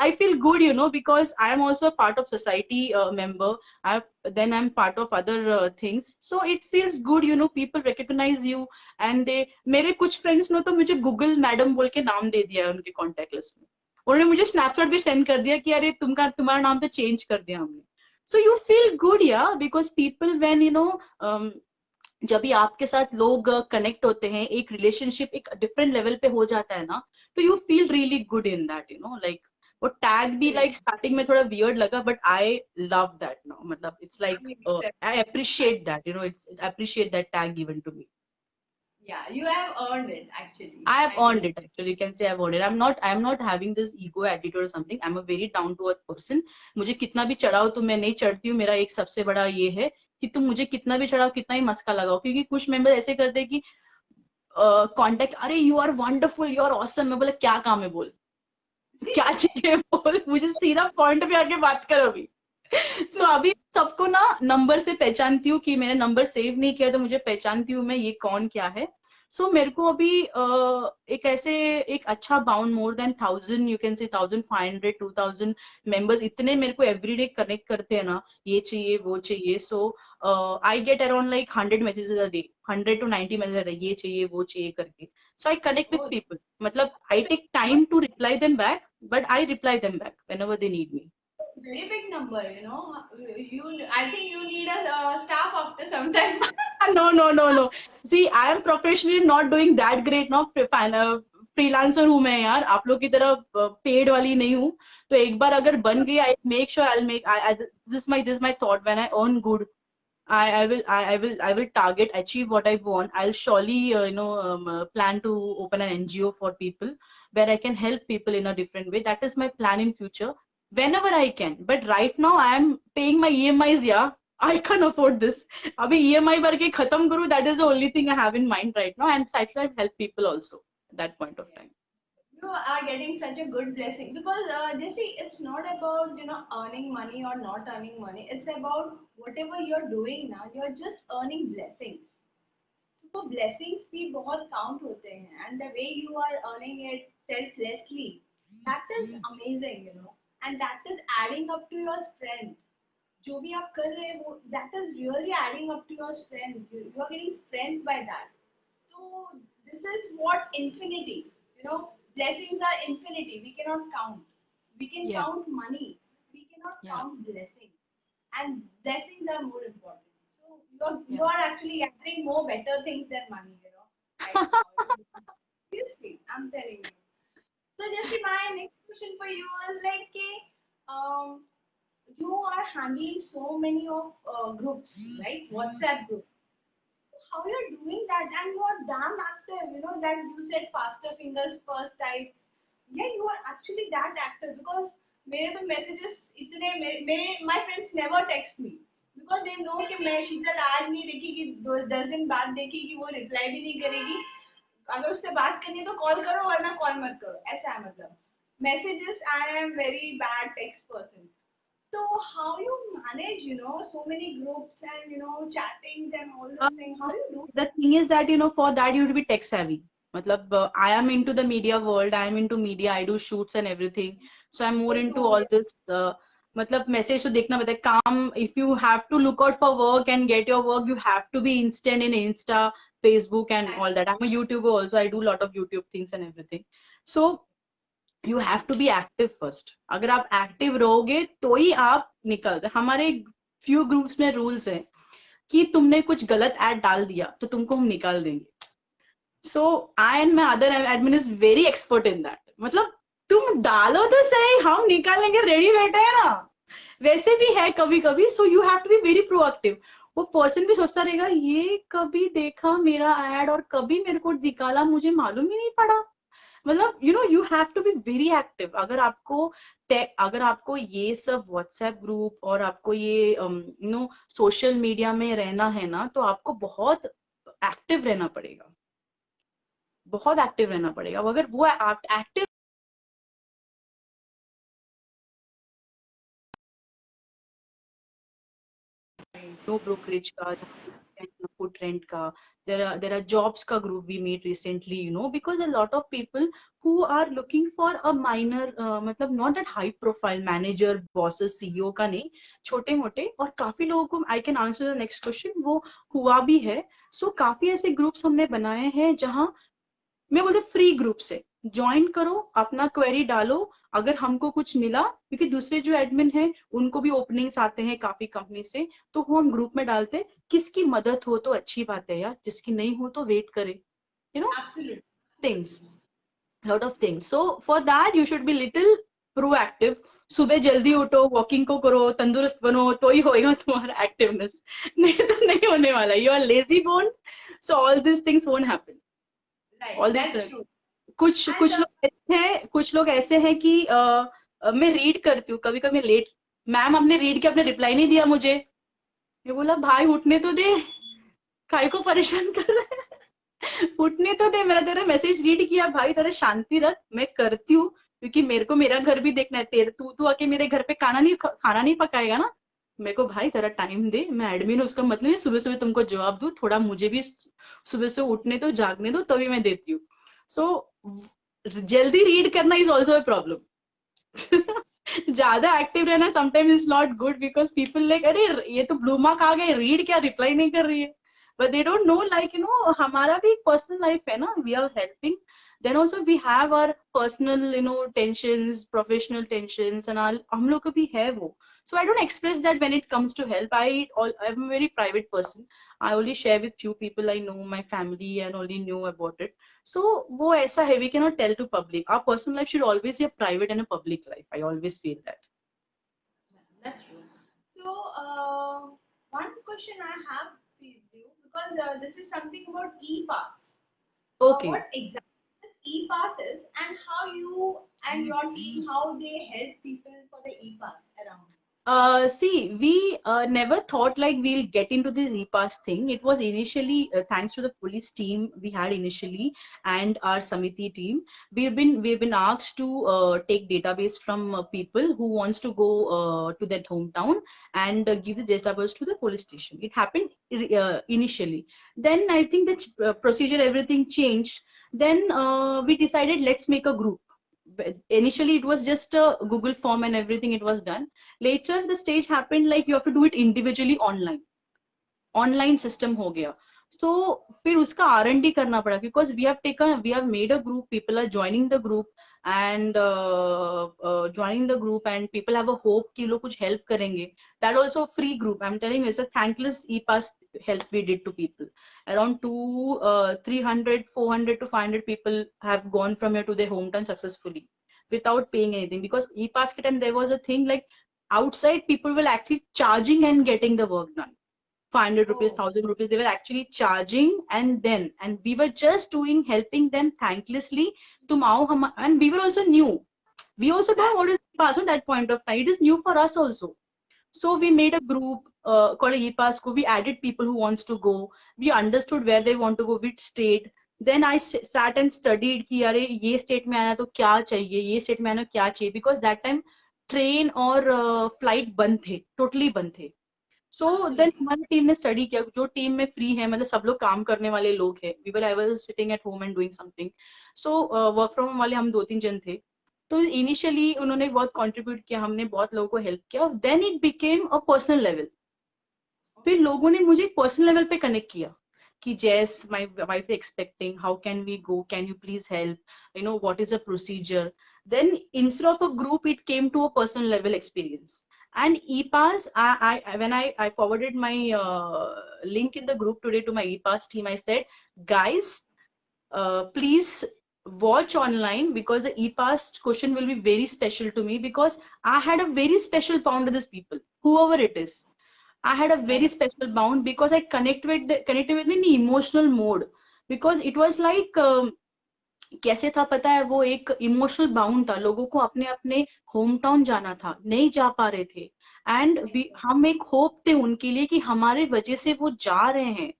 I feel good, you know, because I am also a part of society member. Then I'm part of other things. So it feels good, you know. People recognize you, and they. मेरे कुछ friends ने तो मुझे Google madam बोल के नाम दे दिया है उनके contact list में. उन्होंने मुझे Snapchat भी send कर दिया कि अरे तुम्हारा नाम तो change कर दिया हमने. So you feel good, yeah, because people when you know जब भी आपके साथ लोग कनेक्ट होते हैं, एक रिलेशनशिप एक डिफरेंट लेवल पे हो जाता है ना, तो you feel really good in that, you know, like वो टैग भी great. लाइक स्टार्टिंग में थोड़ा वियर्ड लगा, but I love that now, मतलब it's like We accept I it. Appreciate that, you know, it's appreciate that tag given to me. Yeah, you have earned it actually. I have I can. earned it actually. You can say I've earned it. I'm not having this ego attitude or something. I'm a very down to earth person. मुझे कितना भी चढ़ाओ तो मैं नहीं चढ़ती हूँ. मेरा एक सबसे बड़ा ये है कि तुम मुझे कितना भी चढ़ाओ, कितना ही मस्का लगाओ, क्योंकि कुछ मेंबर ऐसे करते हैं कि कांटेक्ट, अरे you are wonderful, you are awesome. मैं बोले क्या काम है बोल, क्या चाहिए बोल, मुझे सीधा पॉइंट पे आके बात करो अभी. सो अभी सबको ना नंबर से पहचानती हूँ कि मैंने नंबर सेव नहीं किया तो मुझे पहचानती हूँ मैं ये कौन क्या है. सो मेरे को अभी एक ऐसे एक अच्छा bound more than 1000, you can से 1500 2000 मेंबर्स, इतने मेरे को एवरीडे कनेक्ट करते हैं ना, ये चाहिए वो चाहिए. So I get around like 100 messages a day, 100 to 90 messages a day, ये चाहिए वो चाहिए करके. So I connect with Oh, people, मतलब I take time to reply them back, but I reply them back whenever they need me. very big number. You know, you. I think you need a staff after some time. No, no, no, no. See, I am professionally not doing that great now. Freelancer हूँ मैं यार, आप लोग की तरह paid वाली नहीं हूँ. तो एक बार अगर बन गई, I make sure I make I this my thought, when I earn good, I will target achieve what I want. I'll surely plan to open an NGO for people where I can help people in a different way. That is my plan in future whenever I can. But right now I am paying my EMIs. Yeah, I can't afford this. अभी EMI भर के खत्म करूँ, that is the only thing I have in mind right now. And slightly I've helped people also at that point of time. You are getting such a good blessing because Jesse, it's not about earning money or not earning money. It's about whatever you're doing now. You're just earning blessings. So blessings भी बहुत count होते हैं, and the way you are earning it selflessly, that is amazing, and that is adding up to your strength. जो भी आप कर रहे हो, that is really adding up to your strength. You are getting strength by that. So this is what infinity, blessings are infinity. We cannot count. We can Yeah, count money. We cannot yeah, count blessings. And blessings are more important. So you yeah. are actually gathering more better things than money, right now. Seriously, I'm telling you. So Jesse, my next question for you is like, um, you are handling so many of groups, right? WhatsApp groups. How you're doing that, and you are damn active, that you said faster fingers first types. Yeah, you are actually that active because मेरे तो messages इतने मेरे my friends never text me because they know कि मैं शीतल आज नहीं देखेगी, 10 दिन बाद देखेगी, वो reply भी नहीं करेगी. अगर उससे बात करनी है तो कॉल करो वरना कॉल मत करो, ऐसा है मतलब. Messages, I am very bad text person. So how you manage, so many groups and chattings and all Uh, those things? How you do? the thing is that, for that you have to be tech savvy. Matlab, I am into the media world. I am into media. I do shoots and everything. So I'm more Me into too. all this. Matlab, message to देखना पड़ता है. काम. If you have to look out for work and get your work, you have to be instant in Insta, Facebook, and all that. I'm a YouTuber also. I do a lot of YouTube things and everything. So you have to be active first. अगर आप active रहोगे तो ही आप निकलते. हमारे few groups में rules है कि तुमने कुछ गलत ऐड डाल दिया तो तुमको हम निकाल देंगे. So I and my other admin is very expert in that. मतलब तुम डालो तो सही, हम निकालेंगे, रेडी बैठे है ना. वैसे भी है कभी कभी. So you have to be very proactive. वो पर्सन भी सोचता रहेगा ये कभी देखा मेरा एड और कभी मेरे को निकाला, मुझे मालूम ही नहीं पड़ा. मतलब you have to be very active. अगर आपको ये सब व्हाट्सएप ग्रुप और आपको ये सोशल मीडिया में रहना है ना, तो आपको बहुत एक्टिव रहना पड़ेगा. बहुत एक्टिव रहना पड़ेगा. अगर वो एक्टिव नो ब्रोकरेज का, फुट रेंट का, there are jobs का group we made recently, because a lot of people who are looking for a minor मतलब not that high profile manager bosses CEO का नहीं, छोटे मोटे. और काफी लोगों को I can answer the next question वो हुआ भी है. सो काफी ऐसे ग्रुप्स हमने बनाए हैं जहां मैं बोलते फ्री ग्रुप से ज्वाइन करो, अपना क्वेरी डालो. अगर हमको कुछ मिला, क्योंकि दूसरे जो एडमिन है उनको भी ओपनिंग्स आते हैं काफी कंपनी से, तो वो हम ग्रुप में डालते. किसकी मदद हो तो अच्छी बात है यार, जिसकी नहीं हो तो वेट करे. Absolutely. Things, lot of things. So for that you should be little proactive. सुबह जल्दी उठो, वॉकिंग को करो, तंदुरुस्त बनो, तो ही होएगा तुम्हारा एक्टिवनेस. नहीं तो नहीं होने वाला. You are lazy bone. So all this things won't happen. Right. All That's this. true. कुछ And कुछ लोग ऐसे हैं, कुछ लोग ऐसे हैं कि मैं रीड करती हूँ कभी कभी लेट. मैम आपने रीड किया, आपने रिप्लाई नहीं दिया मुझे. मैं बोला भाई उठने तो दे, काय को परेशान कर रहे हैं. उठने तो दे. मेरा तेरा मैसेज रीड किया भाई, तेरा शांति रख, मैं करती हूँ. क्योंकि मेरे को मेरा घर भी देखना है. तेरे तू आके मेरे घर पे खाना नहीं पकाएगा ना. मेरे को भाई तेरा टाइम दे, मैं एडमिन हूँ, उसका मतलब नहीं सुबह सुबह तुमको जवाब दूं. थोड़ा मुझे भी सुबह से उठने तो जागने दो, तभी मैं देती हूँ. सो जल्दी रीड करना इज ऑल्सो अ प्रॉब्लम. ज्यादा एक्टिव रहना sometimes is not good, because people like अरे ये तो ब्लू मार्क आ गए, रीड क्या, रिप्लाई नहीं कर रही है. But they don't know like हमारा भी एक पर्सनल लाइफ है ना. We are helping. Then also we have our personal tensions, professional tensions and all. हम लोग को भी है वो. So I don't express that when it comes to help. I'm a very private person. I only share with few people I know, my family, and only know about it. So वो ऐसा है, we cannot tell to public. Our personal life should always be a private and a public life. I always feel that. that's true. So, one question I have with you, because this is something about e-pass. Okay. What exactly is e-pass is, and how you and your team, how they help people for the e-pass around? See, we never thought like we'll get into this e-pass thing. It was initially thanks to the police team we had initially and our Samiti team. We've been asked to take database from people who wants to go to that hometown and give the database to the police station. It happened initially. Then I think the procedure everything changed. Then we decided let's make a group. Initially it was just a Google form and everything, it was done. Later the stage happened like you have to do it individually online system हो गया. So फिर उसका R&D करना पड़ा, because we have made a group, people are joining the group and people have a hope कि लोग कुछ help करेंगे. That also free group, I'm telling you, it's a thankless e-pass help we did to people. Around 300 400 to 500 people have gone from here to their hometown successfully without paying anything, because e-pass के time there was a thing like outside people were actually charging and getting the work done. 500 rupees, 1000 rupees, they were actually charging, and we were just doing, helping them thanklessly. And we were also new. We also don't know what is e-pass at that point of time. It is new for us also. So we made a group called e-pass. We added people who wants to go. We understood where they want to go, which state. Then I sat and studied कि अरे ये state में आना तो क्या चाहिए, ये state में आना क्या चाहिए, because that time ट्रेन और फ्लाइट बंद थे, टोटली बंद थे। So then Absolutely. हमारी टीम ने स्टडी किया, जो टीम में फ्री है, मतलब सब लोग काम करने वाले लोग हैं, I was sitting at home and doing something. So work from home वाले हम 2-3 जन थे। तो इनिशियली उन्होंने बहुत कंट्रीब्यूट किया, हमने बहुत लोगों को हेल्प किया, then it became a personal level. फिर Okay. लोगों ने मुझे पर्सनल लेवल पे कनेक्ट किया कि just my wife expecting, how can we go, can you please help, you know what is a procedure. Then instead of a group it came to a personal level experience. And EPAS, when I forwarded my link in the group today to my EPAS team, I said, guys, please watch online because the EPAS question will be very special to me, because I had a very special bond with these people, whoever it is. I had a very Right. special bond because I connected with me in emotional mode, because it was like कैसे था पता है, वो एक emotional bound था, लोगों को अपने अपने होम टाउन जाना था, नहीं जा पा रहे थे। And Exactly. हम एक होप थे उनके लिए कि हमारे वजह से वो जा रहे हैं।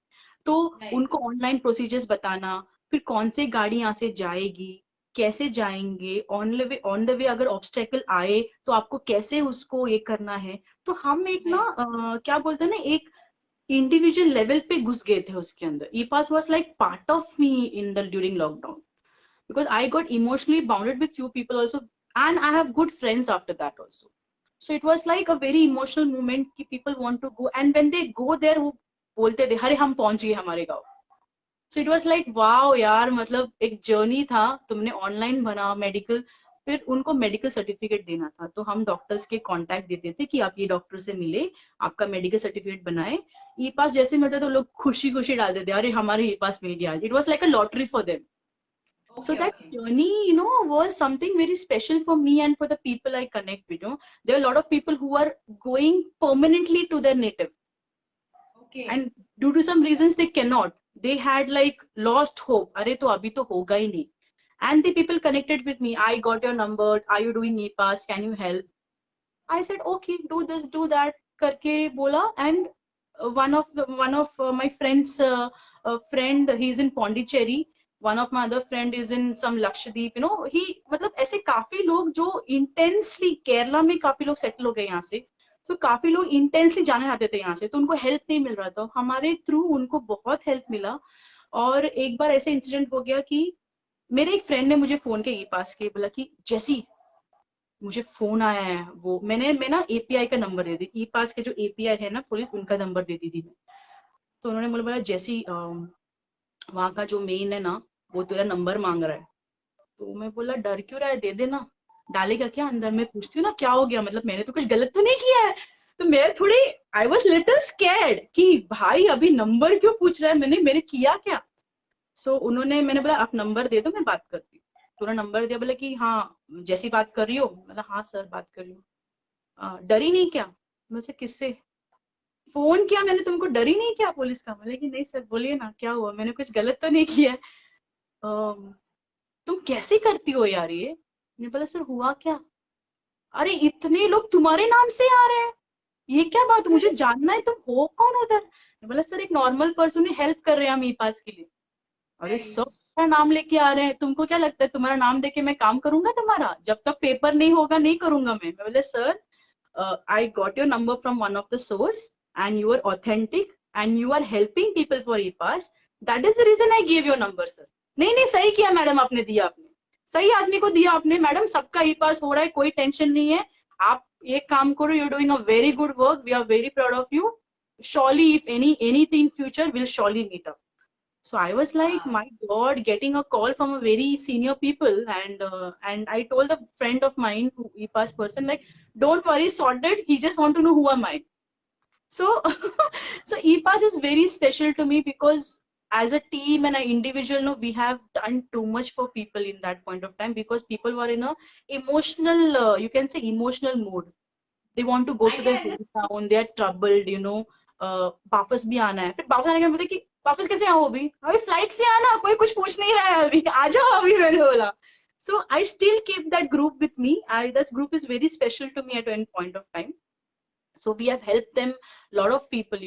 तो Right. उनको ऑनलाइन प्रोसीजर्स बताना, फिर कौन से गाड़ी यहाँ से जाएगी, कैसे जाएंगे, ऑन द वे अगर ऑब्स्टेकल आए तो आपको कैसे उसको ये करना है। तो हम एक ना Right. क्या बोलते हैं ना, एक इंडिविजुअल लेवल पे घुस गए थे उसके अंदर। E pass was like part of me in the during lockdown, because I got emotionally bounded with few people also, and I have good friends after that also. So it was like a very emotional moment कि people want to go, and when they go there वो बोलते थे अरे हम पहुंच गए हमारे गाँव। So it was like wow यार, मतलब एक जर्नी था। तुमने ऑनलाइन बना मेडिकल, फिर उनको मेडिकल सर्टिफिकेट देना था, तो हम डॉक्टर्स के कांटेक्ट देते थे कि आप ये डॉक्टर से मिले, आपका मेडिकल सर्टिफिकेट बनाए। ई पास जैसे मिलता तो लोग खुशी खुशी डालते थे, अरे हमारे ई पास मिल गया। It was like a lottery for them. So Okay. that Okay. journey, was something very special for me and for the people I connect with. There are a lot of people who are going permanently to their native, Okay. and due to some reasons they cannot. They had like lost hope. अरे तो अभी तो होगा ही नहीं. And the people connected with me. I got your number. Are you doing e-pass? Can you help? I said okay, do this, do that. करके बोला, and one of my friends, friend, he's in Pondicherry. One of my other friend is in some Lakshadweep. He मतलब ऐसे काफी लोग जो intensely, Kerala में काफी लोग सेटल हो गए यहाँ से, तो काफी लोग इंटेंसली जाने आते थे यहाँ से, तो उनको हेल्प नहीं मिल रहा था, हमारे थ्रू उनको बहुत हेल्प मिला। और एक बार ऐसे इंसिडेंट हो गया कि मेरे एक फ्रेंड ने मुझे फोन के ई पास के बोला कि जैसी मुझे फोन आया है, वो मैं ना एपीआई का नंबर दे दी, ई पास के जो एपीआई है ना पुलिस, उनका नंबर दे दी थी मैं। तो उन्होंने मुझे बोला जैसी वहां का जो मेन है ना, वो तेरा नंबर मांग रहा है। तो मैं बोला डर क्यों रहा है, दे देना, डालेगा क्या अंदर। मैं पूछती हूँ ना क्या हो गया, मतलब मैंने तो कुछ गलत तो नहीं किया है। तो मैं थोड़ी, आई वॉज लिटिल स्कैर्ड कि भाई अभी नंबर क्यों पूछ रहा है, मैंने किया क्या। उन्होंने, मैंने बोला आप नंबर दे दो, मैं बात करती हूँ। तो उन्होंने नंबर दिया, बोला कि हाँ जैसी बात कर रही हो। मतलब हाँ सर बात कर रही हूँ। डरी नहीं क्या? मुझसे किससे फोन किया मैंने, तुमको डरी नहीं क्या पुलिस का? बोले कि नहीं सर, बोलिए ना क्या हुआ, मैंने कुछ गलत तो नहीं किया है। तुम कैसे करती हो यार ये? मैंने बोला सर हुआ क्या? अरे इतने लोग तुम्हारे नाम से आ रहे हैं, ये क्या बात, मुझे जानना है तुम हो कौन उधर। मैंने बोला सर एक नॉर्मल पर्सन है, हेल्प कर रहे हैं हम ई पास के लिए। अरे Right. सब तुम्हारा नाम लेके आ रहे हैं, तुमको क्या लगता है तुम्हारा नाम देके मैं काम करूंगा तुम्हारा? जब तक पेपर नहीं होगा नहीं करूंगा मैं बोले sir, I got your number from one of the source and you are authentic and you are helping people for e-pass. That is the reason I gave your number, sir. नहीं नहीं सही किया मैडम, आपने दिया, आपने सही आदमी को दिया आपने। मैडम सबका ई पास हो रहा है, कोई टेंशन नहीं है। आप ये काम करो, you doing a very good work, we are very proud of you. Surely if anything future will surely meet up. So I was like, Wow. my God, getting a call from a very senior people, and I told a friend of mine who e-pass person, like, don't worry, sorted. He just want to know who am I. So so e-pass is very special to me because as a team and an individual, no, we have done too much for people in that point of time, because people were in a emotional, you can say emotional mode. They want to go I to their can understand. hometown, they are troubled. वापस भी आना है, फिर वापस आने के बाद बोलते कि वापस कैसे आओ, अभी अभी फ्लाइट से आना, कोई कुछ पूछ नहीं रहा है, अभी आ जाओ अभी, मैंने बोला। So I still keep that group with me. That group is very special to me at one point of time. So we have helped them, lot of people,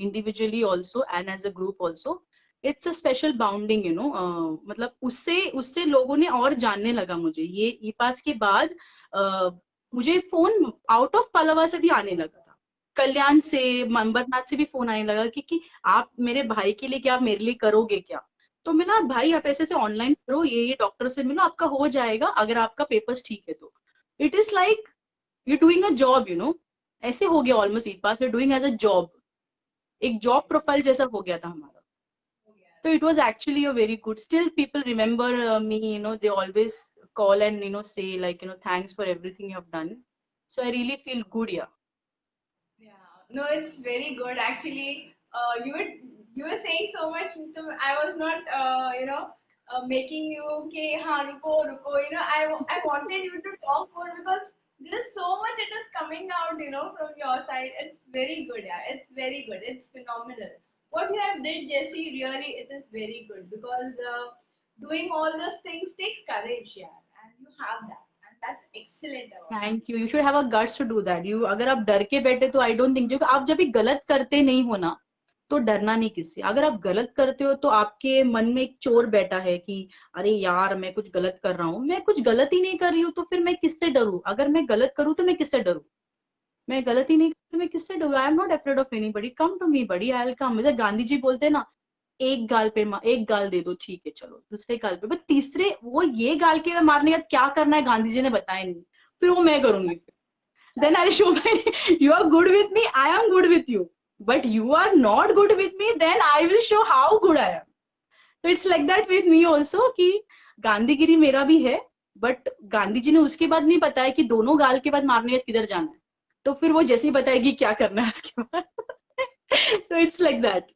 individually also and as a group also. It's a special bounding. मतलब उससे उससे लोगों ने और जानने लगा मुझे ये ई पास के बाद। मुझे फोन आउट ऑफ पलावा से भी आने लगा था, कल्याण से, अंबरनाथ से भी फोन आने लगा कि आप मेरे भाई के लिए क्या, आप मेरे लिए करोगे क्या? तो मिला, भाई आप ऐसे ऑनलाइन करो, ये डॉक्टर से मिलो, आपका हो जाएगा अगर आपका पेपर्स ठीक है तो। It is like you doing a job, ऐसे हो गया almost e pass, you doing as a job, एक जॉब प्रोफाइल जैसा हो गया था हमारा। So it was actually a very good. Still, people remember me. They always call and say like thanks for everything you have done. So I really feel good. Yeah. Yeah, no, it's very good actually. You were saying so much. I was not making you okay. हाँ रुको रुको. I wanted you to talk more because there is so much it is coming out from your side. It's very good. Yeah, it's very good. It's phenomenal. What you have did, Jesse, really it is very good because doing all those things takes courage. Yeah, and you have that, and that's excellent about it. Thank you. You should have a guts to do that. अगर आप डर के बैठे तो I don't think, जो आप जब भी गलत करते नहीं हो ना, तो डरना नहीं किससे। अगर आप गलत करते हो तो आपके मन में एक चोर बैठा है कि अरे यार मैं कुछ गलत कर रहा हूँ, मैं कुछ गलत ही नहीं कर रही हूँ तो फिर मैं किससे डरूं? अगर मैं गलत करूँ तो मैं किससे डरूं? मैं गलती नहीं करती, मैं किससे डरूं? I am not afraid of anybody, come to me buddy, I will come. मुझे गांधी जी बोलते हैं ना, एक गाल पे एक गाल दे दो ठीक है चलो, दूसरे गाल पे, बट तीसरे वो ये गाल के मारने का क्या करना है गांधी जी ने बताया नहीं, फिर वो मैं करूंगी। Then I show you are good with me, I am good with you, but you are not good with me, then I will show how good I am. तो it's like that with me also कि गांधीगिरी मेरा भी है, but Gandhi ji ने उसके बाद नहीं बताया कि दोनों गाल के बाद मारने का किधर जाना है, तो फिर वो जैसे ही बताएगी क्या करना है उसके बाद। तो it's like that,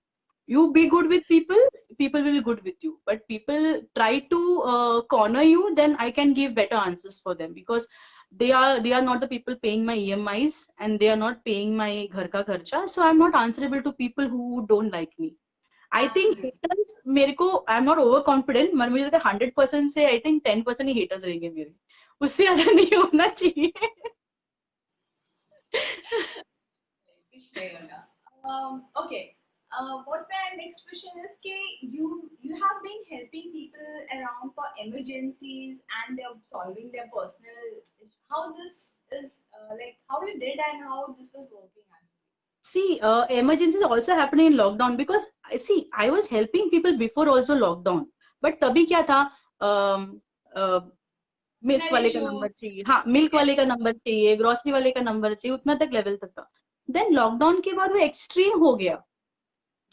you be good with people, people will be good with you, but people try to corner you, then I can give better answers for them because they are not the people paying my EMIs and they are not paying my ghar ka kharcha, so I'm not answerable to people who don't like me. I think Absolutely. haters मेरे को, आई am not over confident, मगर मुझे लगता है 100% से I think 10% he haters रहेंगे मेरे, उससे ज्यादा नहीं होना चाहिए। Shreya. Okay. What my next question is, you have been helping people around for emergencies and they're solving their personal. How this is like how you did and how this was working actually. See, emergencies also happening in lockdown because I see I was helping people before also lockdown, but तभी क्या था, milk Signal वाले का issue. Number चाहिए, हाँ milk Yes. वाले का number चाहिए, ग्रोसरी वाले का नंबर चाहिए, उतना तक लेवल तक था। देन लॉकडाउन के बाद वो एक्सट्रीम हो गया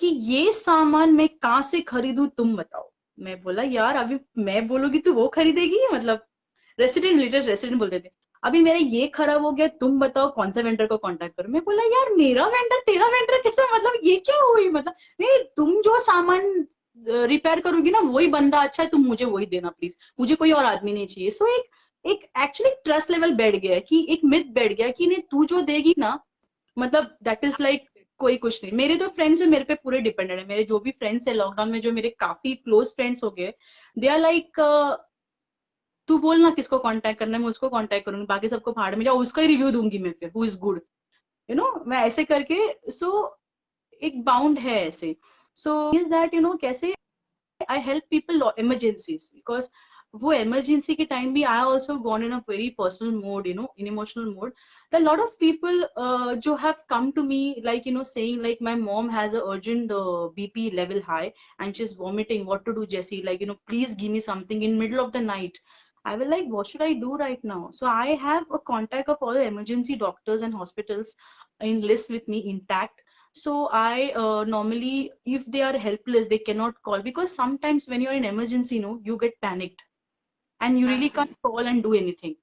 कि ये सामान मैं कहाँ से खरीदूं तुम बताओ। मैं बोला यार अभी मैं बोलूंगी तो वो खरीदेगी, मतलब रेसिडेंट बोलते थे, अभी मेरा ये खराब हो गया तुम बताओ कौन सा वेंडर को कांटेक्ट करो। मैं बोला यार मेरा वेंडर तेरा वेंडर कैसे, मतलब ये क्या हुई, मतलब नहीं तुम जो सामान रिपेयर करोगी ना वही बंदा अच्छा है, तुम मुझे वही देना प्लीज, मुझे कोई और आदमी नहीं चाहिए। सो एक एक एक्चुअली ट्रस्ट लेवल बैठ गया है कि एक मिथ बैठ गया कि नहीं तू जो देगी ना, मतलब दैट इज लाइक कोई कुछ नहीं। मेरे तो फ्रेंड्स मेरे पे पूरे डिपेंडेंट है, मेरे जो भी फ्रेंड्स है लॉकडाउन में जो मेरे काफी क्लोज फ्रेंड्स हो गए, दे आर लाइक तू बोल ना किसको कांटेक्ट करना है मैं उसको कांटेक्ट करूंगी, बाकी सबको भाड़ में जाओ, उसका ही रिव्यू दूंगी मैं फिर हु इज गुड, मैं ऐसे करके। सो एक बाउंड है ऐसे। सो इज दैट कैसे I help people emergencies because वो emergency के time भी I also gone in a very personal mode, in emotional mode. There are a lot of people जो have come to me like saying like my mom has a urgent BP level high and she's vomiting. What to do, Jessie? Like please give me something in middle of the night. I will like what should I do right now? So I have a contact of all the emergency doctors and hospitals in list with me intact. So I normally, if they are helpless, they cannot call because sometimes when you're in emergency, you get panicked and you really can't Absolutely. call and do anything.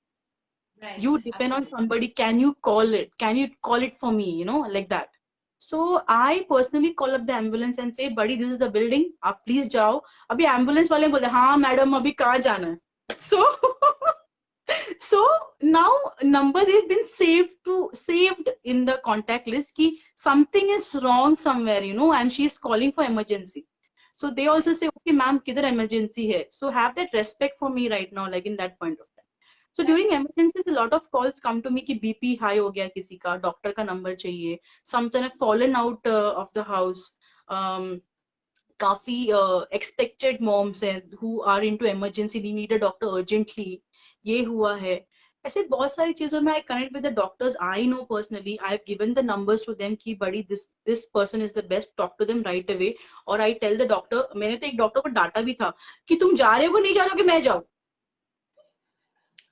Right. You depend on Absolutely. somebody. Can you call it? Can you call it for me? Like that. So I personally call up the ambulance and say, buddy, this is the building. आप please जाओ. अभी ambulance वाले बोलते हैं, हाँ madam अभी कहाँ जाना है? So so now numbers have been saved in the contact list ki something is wrong somewhere, and she is calling for emergency. So they also say okay ma'am kidhar emergency hai, so have that respect for me right now, like in that point of time. So That's during emergencies a lot of calls come to me ki BP high ho gaya kisi ka, doctor ka number chahiye, sometime have fallen out of the house. um काफी expected moms हैं who are into emergency, they need a doctor urgently, ये हुआ है। ऐसे बहुत सारी चीजों में I connect with the doctors I know personally, I have given the numbers to them कि buddy this person is the best, talk to them right away. और आई टेल द डॉक्टर, मैंने तो एक डॉक्टर को डांटा भी था कि तुम जा रहे हो कि नहीं जा रहे हो कि मैं जाऊं।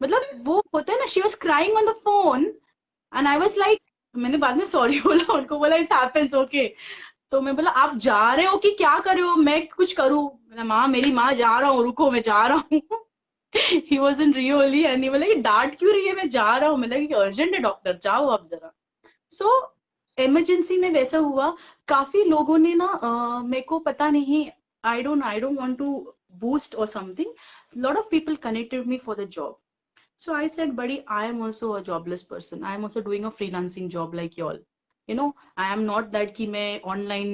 मतलब वो होता है ना, she was crying on the phone and I was like, मैंने बाद में सॉरी बोला उनको, बोला इट्स हैपेंस ओके। तो मैं बोला आप जा रहे हो कि क्या कर रहे हो, मैं कुछ करूं? माँ, मेरी माँ, जा रहा हूँ, रुको मैं जा रहा हूँ। He was in really and he बोला कि डांट क्यों रही है, मैं जा रहा हूँ। मतलब कि अर्जेंट है डॉक्टर, जाओ आप जरा। सो इमरजेंसी में वैसा हुआ। काफी लोगों ने ना मेरे को पता नहीं, I don't want to boost और something, lot of people connected me for the job. So I said, buddy, I am also a jobless person. I am also doing a freelancing job like y'all. You know, I am not that कि मैं online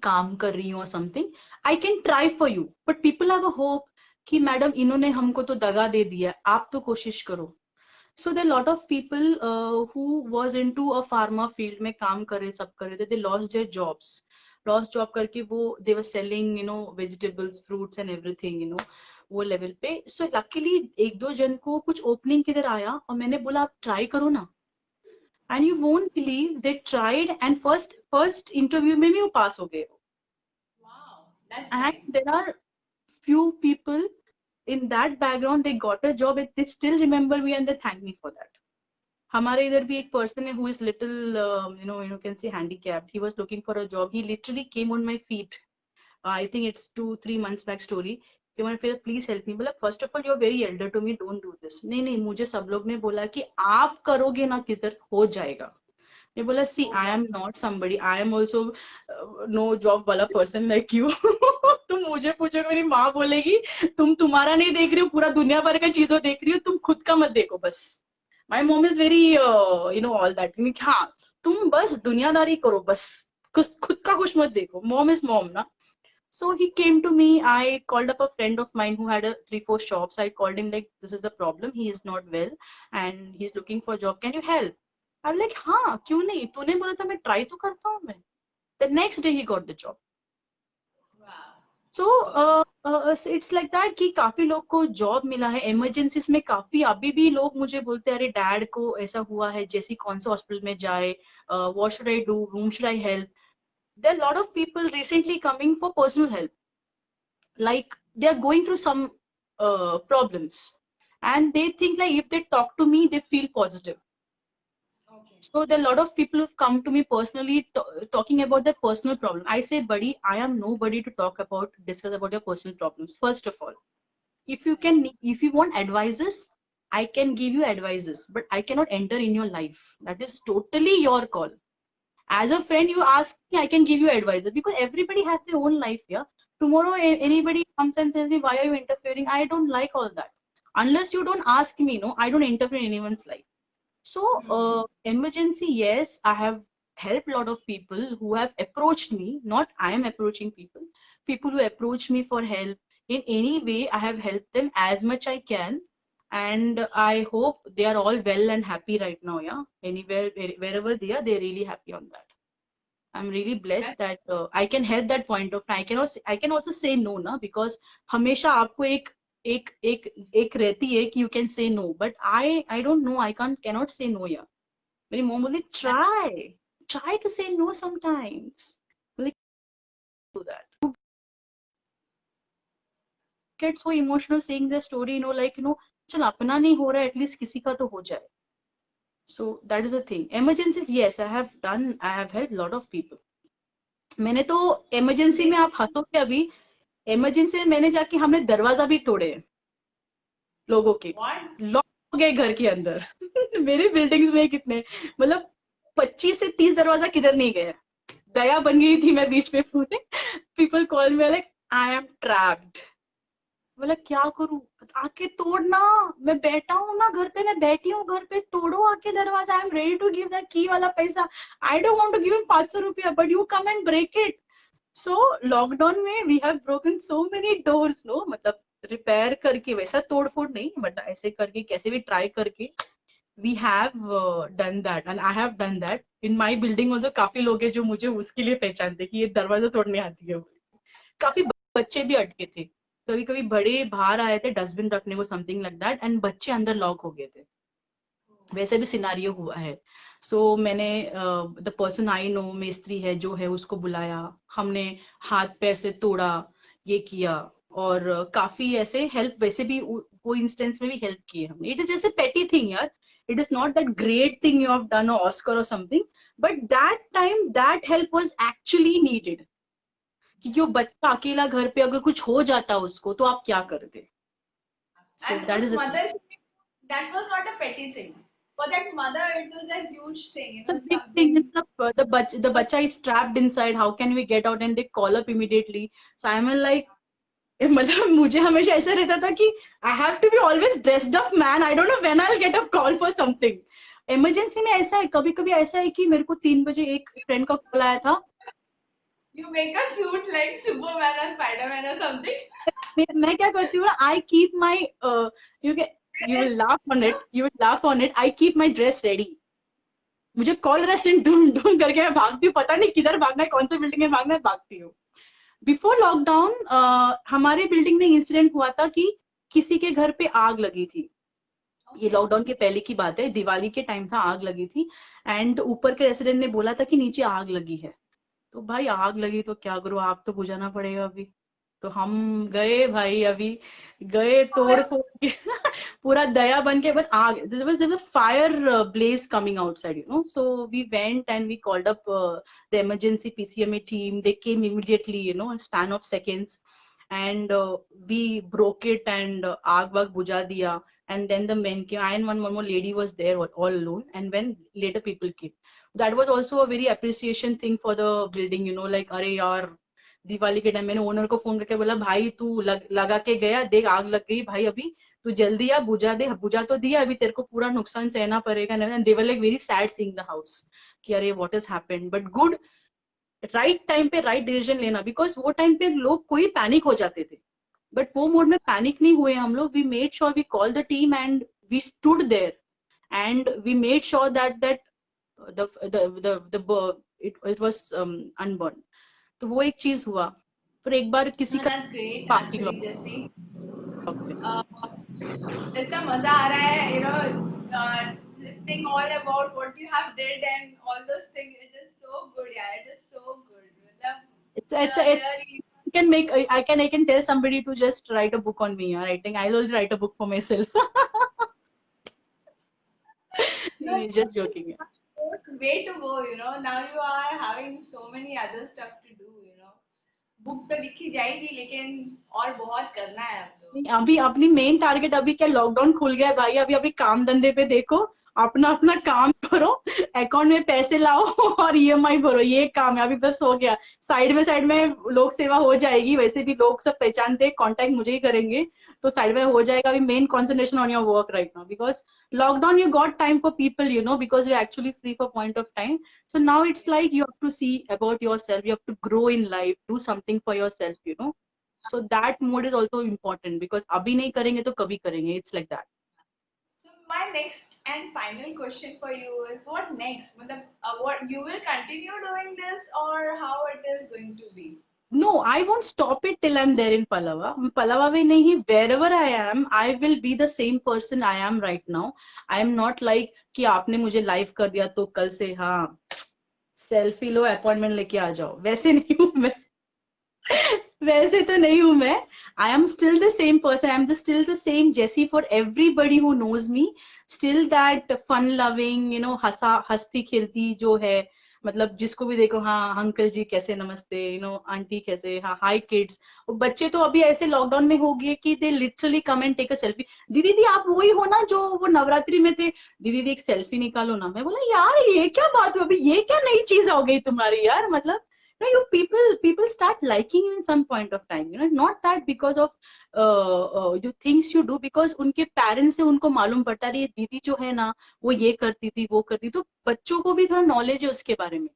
काम कर रही हूँ or something. I can try for you. But people have a hope कि madam इन्होंने हमको तो दगा दे दिया, आप तो कोशिश करो. So there are a lot of people who was into a pharma field में काम कर रहे, सब कर रहे थे. They lost their jobs. Lost job करके वो they were selling, you know, vegetables, fruits and everything, you know, वो लेवल पे. So luckily एक दो जन को कुछ ओपनिंग किधर आया और मैंने बोला आप ट्राई करो ना. And you won't believe they tried and first interview में भी वो पास हो गए. Wow, that's And nice. there are few people in that background, they got a job, they still remember me and they thank me for that. हमारे इधर भी एक person है who is little you can say handicapped. He was looking for a job. He literally came on my feet. I think it's 2-3 months back story. कि मैंने फिर please help me बोला, first of all you are very elder to me, don't do this. नहीं नहीं, मुझे सब लोग ने बोला कि आप करोगे ना किधर हो जाएगा. मैं बोला see Oh I God. Am not somebody, I am also no job वाला पर्सन लाइक यू. तुम मुझे पूछोगे, मेरी माँ बोलेगी तुम तुम्हारा नहीं देख रही हो, पूरा दुनिया भर का चीजों देख रही हो, तुम खुद का मत देखो बस. My mom is very all that. हाँ, तुम बस दुनियादारी करो बस, खुद का कुछ मत देखो. मॉम इज मॉम ना. So he came to me. I called up a friend of mine who had a 3-4 shops. I called him like, this is the problem. He is not well and he's looking for a job. Can you help? I'm like, हाँ क्यों नहीं, तूने बोला था मैं try तो करता हूँ मैं. The next day he got the job. Wow. So it's like that कि काफी लोग को जॉब मिला है इमरजेंसीज में. काफी अभी भी लोग मुझे बोलते हैं अरे डैड को ऐसा हुआ है, जैसे कौन से हॉस्पिटल में जाए, what should I do, whom should I help. There are a lot of people recently coming for personal help, like they are going through some problems and they think like if they talk to me they feel positive. Okay. So there are a lot of people who've come to me personally talking about their personal problem. I say, buddy, I am nobody to discuss about your personal problems. First of all, if you want advices, I can give you advices, but I cannot enter in your life. That is totally your call. As a friend, you ask me, I can give you advice because everybody has their own life. Yeah. Tomorrow, anybody comes and says me, why are you interfering? I don't like all that. Unless you don't ask me, no, I don't interfere in anyone's life. So, emergency, yes, I have helped a lot of people who have approached me. Not I am approaching people. People who approach me for help in any way, I have helped them as much I can. And I hope they are all well and happy right now. Yeah, anywhere, wherever they are, they're really happy on that. I'm really blessed That's that I can help that point of time. I can also say no, na, because हमेशा आपको एक रहती है कि you can say no, but I don't know, I cannot say no. Yeah, मेरी mom बोली that. try to say no sometimes. Like do that. Get so emotional saying their story, like चल अपना नहीं हो रहा है, at least किसी का तो हो जाए. So that is the thing. Emergencies, yes, I have helped a lot of people. मैंने तो इमरजेंसी में, आप हंसोगे अभी, इमरजेंसी में मैंने जाके हमने दरवाजा भी तोड़े लोगों के, What? लॉक हो गए घर के अंदर. मेरे बिल्डिंग्स में कितने, मतलब 25 से 30 दरवाजा किधर नहीं गए. दया बन गई थी मैं बीच में पूरे. People call me like I am trapped. बोला क्या करूं, आके तोड़ना, मैं बैठा हूँ ना घर पे, मैं बैठी हूँ घर पे, तोड़ो आके दरवाजा. I am ready to give that की वाला पैसा. I don't want to give him 500 रुपया, but you come and break it. So lockdown में we have broken so many doors, no, मतलब रिपेयर करके, वैसा तोड़ फोड़ नहीं, बट ऐसे करके कैसे भी ट्राई करके we have done that and I have done that in my building. Also काफी लोग हैं जो मुझे उसके लिए पहचानते कि ये दरवाजा तोड़ने आती है. काफी बच्चे भी अटके थे. कभी कभी बड़े बाहर आए थे डस्टबिन रखने को, समथिंग लाइक दैट, एंड बच्चे अंदर लॉक हो गए थे। वैसे भी सिनारियो हुआ है। सो मैंने द पर्सन आई नो, मिस्त्री है जो है, उसको बुलाया, हमने हाथ पैर से तोड़ा, ये किया, और काफी ऐसे हेल्प, वैसे भी वो इंस्टेंस में भी हेल्प की है हमने। इट इज जैसे पेटी थिंग यार, it is not that great thing you have done Oscar और something, but that time that help was actually needed. क्योंकि वो बच्चा अकेला घर पे अगर कुछ हो जाता उसको, तो आप क्या करते? सो And दैट उस is mother, that was not a petty thing. For that mother, it was a huge thing, you it's a know, big thing. something. The bacha is trapped inside. How can we get out? And they call up immediately. So I'm like, मतलब मुझे हमेशा ऐसा रहता था कि I have to be always dressed up, man. I don't know when I'll get a call for something. Emergency में ऐसा है, कभी कभी ऐसा है कि मेरे को 3 बजे एक फ्रेंड का कॉल आया था। You make a suit like Superman or Spider-Man or something. मैं क्या करती हूँ, I keep my, you will laugh on it, you will laugh on it, I keep my dress ready. मुझे कॉल रेस्टेंट ढूंढ ढूंढ करके मैं भागती हूँ, पता नहीं किधर भागना है, कौन सी बिल्डिंग में भागना है, भागती हूँ। बिफोर लॉकडाउन हमारे बिल्डिंग में इंसिडेंट हुआ था कि किसी के घर पे आग लगी थी। ये लॉकडाउन के पहले की बात है, दिवाली के टाइम था, आग लगी थी। एंड ऊपर के रेसिडेंट ने बोला था कि नीचे आग लगी है। तो भाई आग लगी तो क्या करो, आग तो बुझाना पड़ेगा अभी। तो हम गए भाई, अभी गए तोड़ फोड़ के पूरा दया बन के, बट आग, there was a fire blaze coming outside, you know. So we went and we called up the emergency PCMA team. They came immediately, you know, in span of seconds, and we broke it and आग वाग बुझा दिया. And then the men came, and one more lady was there all alone. And when later people came, that was also a very appreciation thing for the building, you know, like अरे यार दिवाली के time मैंने owner को phone करके बोला, भाई तू लगा के गया, देख आग लग गई भाई, अभी तू जल्दी आ बुझा दे, बुझा तो दिया, अभी तेरे को पूरा नुकसान सहना पड़ेगा। They were like very sad seeing the house कि अरे what is happened, but good, right time पे राइट डिसीजन लेना, बिकॉज वो टाइम पे लोग कोई पैनिक हो जाते थे, बट वो मोड में पैनिक नहीं हुए हम लोग। We made sure, we call the team and we stood there, and we made sure that it was unburned. तो वो एक चीज हुआ। फिर एक बार किसी No, का that's great, parking actually, lot Jesse. पे, Uh, इतना मजा आ रहा है, you know, listening all about what you have did and all those things. It is so good, yeah. It is so good. मतलब, it's really. I can make, I can tell somebody to just write a book on me. I think I'll only write a book for myself. No, Just joking. way to go, you know. Now you are having so many other stuff to do, you know. Book तो लिखी जाएगी, लेकिन और बहुत करना है अब तो। अभी अपनी मेन टारगेट, अभी क्या लॉकडाउन खुल गया है भाई, अभी अभी काम धंधे पे देखो, अपना अपना काम करो, अकाउंट में पैसे लाओ और ईएमआई भरो, ये काम है अभी, बस हो गया। साइड में लोक सेवा हो जाएगी, वैसे भी लोग सब पहचानते, कांटेक्ट मुझे ही करेंगे, तो साइड में हो जाएगा। अभी main concentration on your work right now, because lockdown you got time for people, you know, because you actually free for point of time. So now it's like you have to see about yourself, you have to grow in life, do something for yourself, you know. So that mode is also important, because abhi nahi karenge to kabhi karenge, it's like that. So my next and final question for you is, what next? मतलब, what you will continue doing this, or how it is going to be? No, I won't stop it till I'm there in Pallava. Pallava mein nahi, wherever I am, I will be the same person I am right now. I am not like कि आपने मुझे live कर दिया तो कल से हाँ selfie लो, appointment लेके आ जाओ, वैसे नहीं हूँ मैं। वैसे तो नहीं हूं मैं। I am still the same person, I am still the same JC for everybody who knows me, still that fun loving, you know, हंसती खेलती जो है, मतलब जिसको भी देखो हाँ अंकल जी कैसे, नमस्ते, यू नो, आंटी कैसे, हाँ हाय किड्स। बच्चे तो अभी ऐसे लॉकडाउन में हो गए कि they literally come and take a selfie. दीदी दी आप वही हो ना जो वो नवरात्रि में थे, दीदी दी एक सेल्फी निकालो ना। मैं बोला यार ये क्या बात हुई, अभी ये क्या नई चीज हो गई तुम्हारी यार, मतलब no, you people start liking you in some point of time, you know, not that because of you things you do, because उनके पेरेंट्स से उनको मालूम पड़ता है ये दीदी जो है ना वो ये करती थी वो करती, तो बच्चों को भी थोड़ा नॉलेज है उसके बारे में।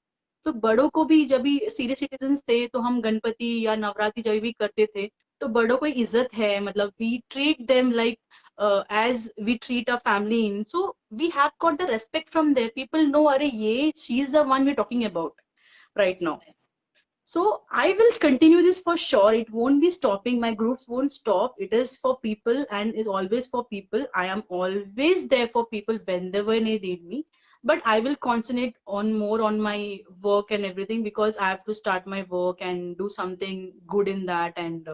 तो बड़ों को भी, जब भी सीनियर सिटीजन्स थे तो हम गणपति या नवरात्रि जब भी करते थे, तो बड़ों को इज्जत है, मतलब we treat them like as we treat our family in, so we have got the respect from there, people know अरे ये she is the one we're talking about right now. So I will continue this for sure. It won't be stopping. My groups won't stop. It is for people and is always for people. I am always there for people whenever they need me. But I will concentrate on more on my work and everything because I have to start my work and do something good in that and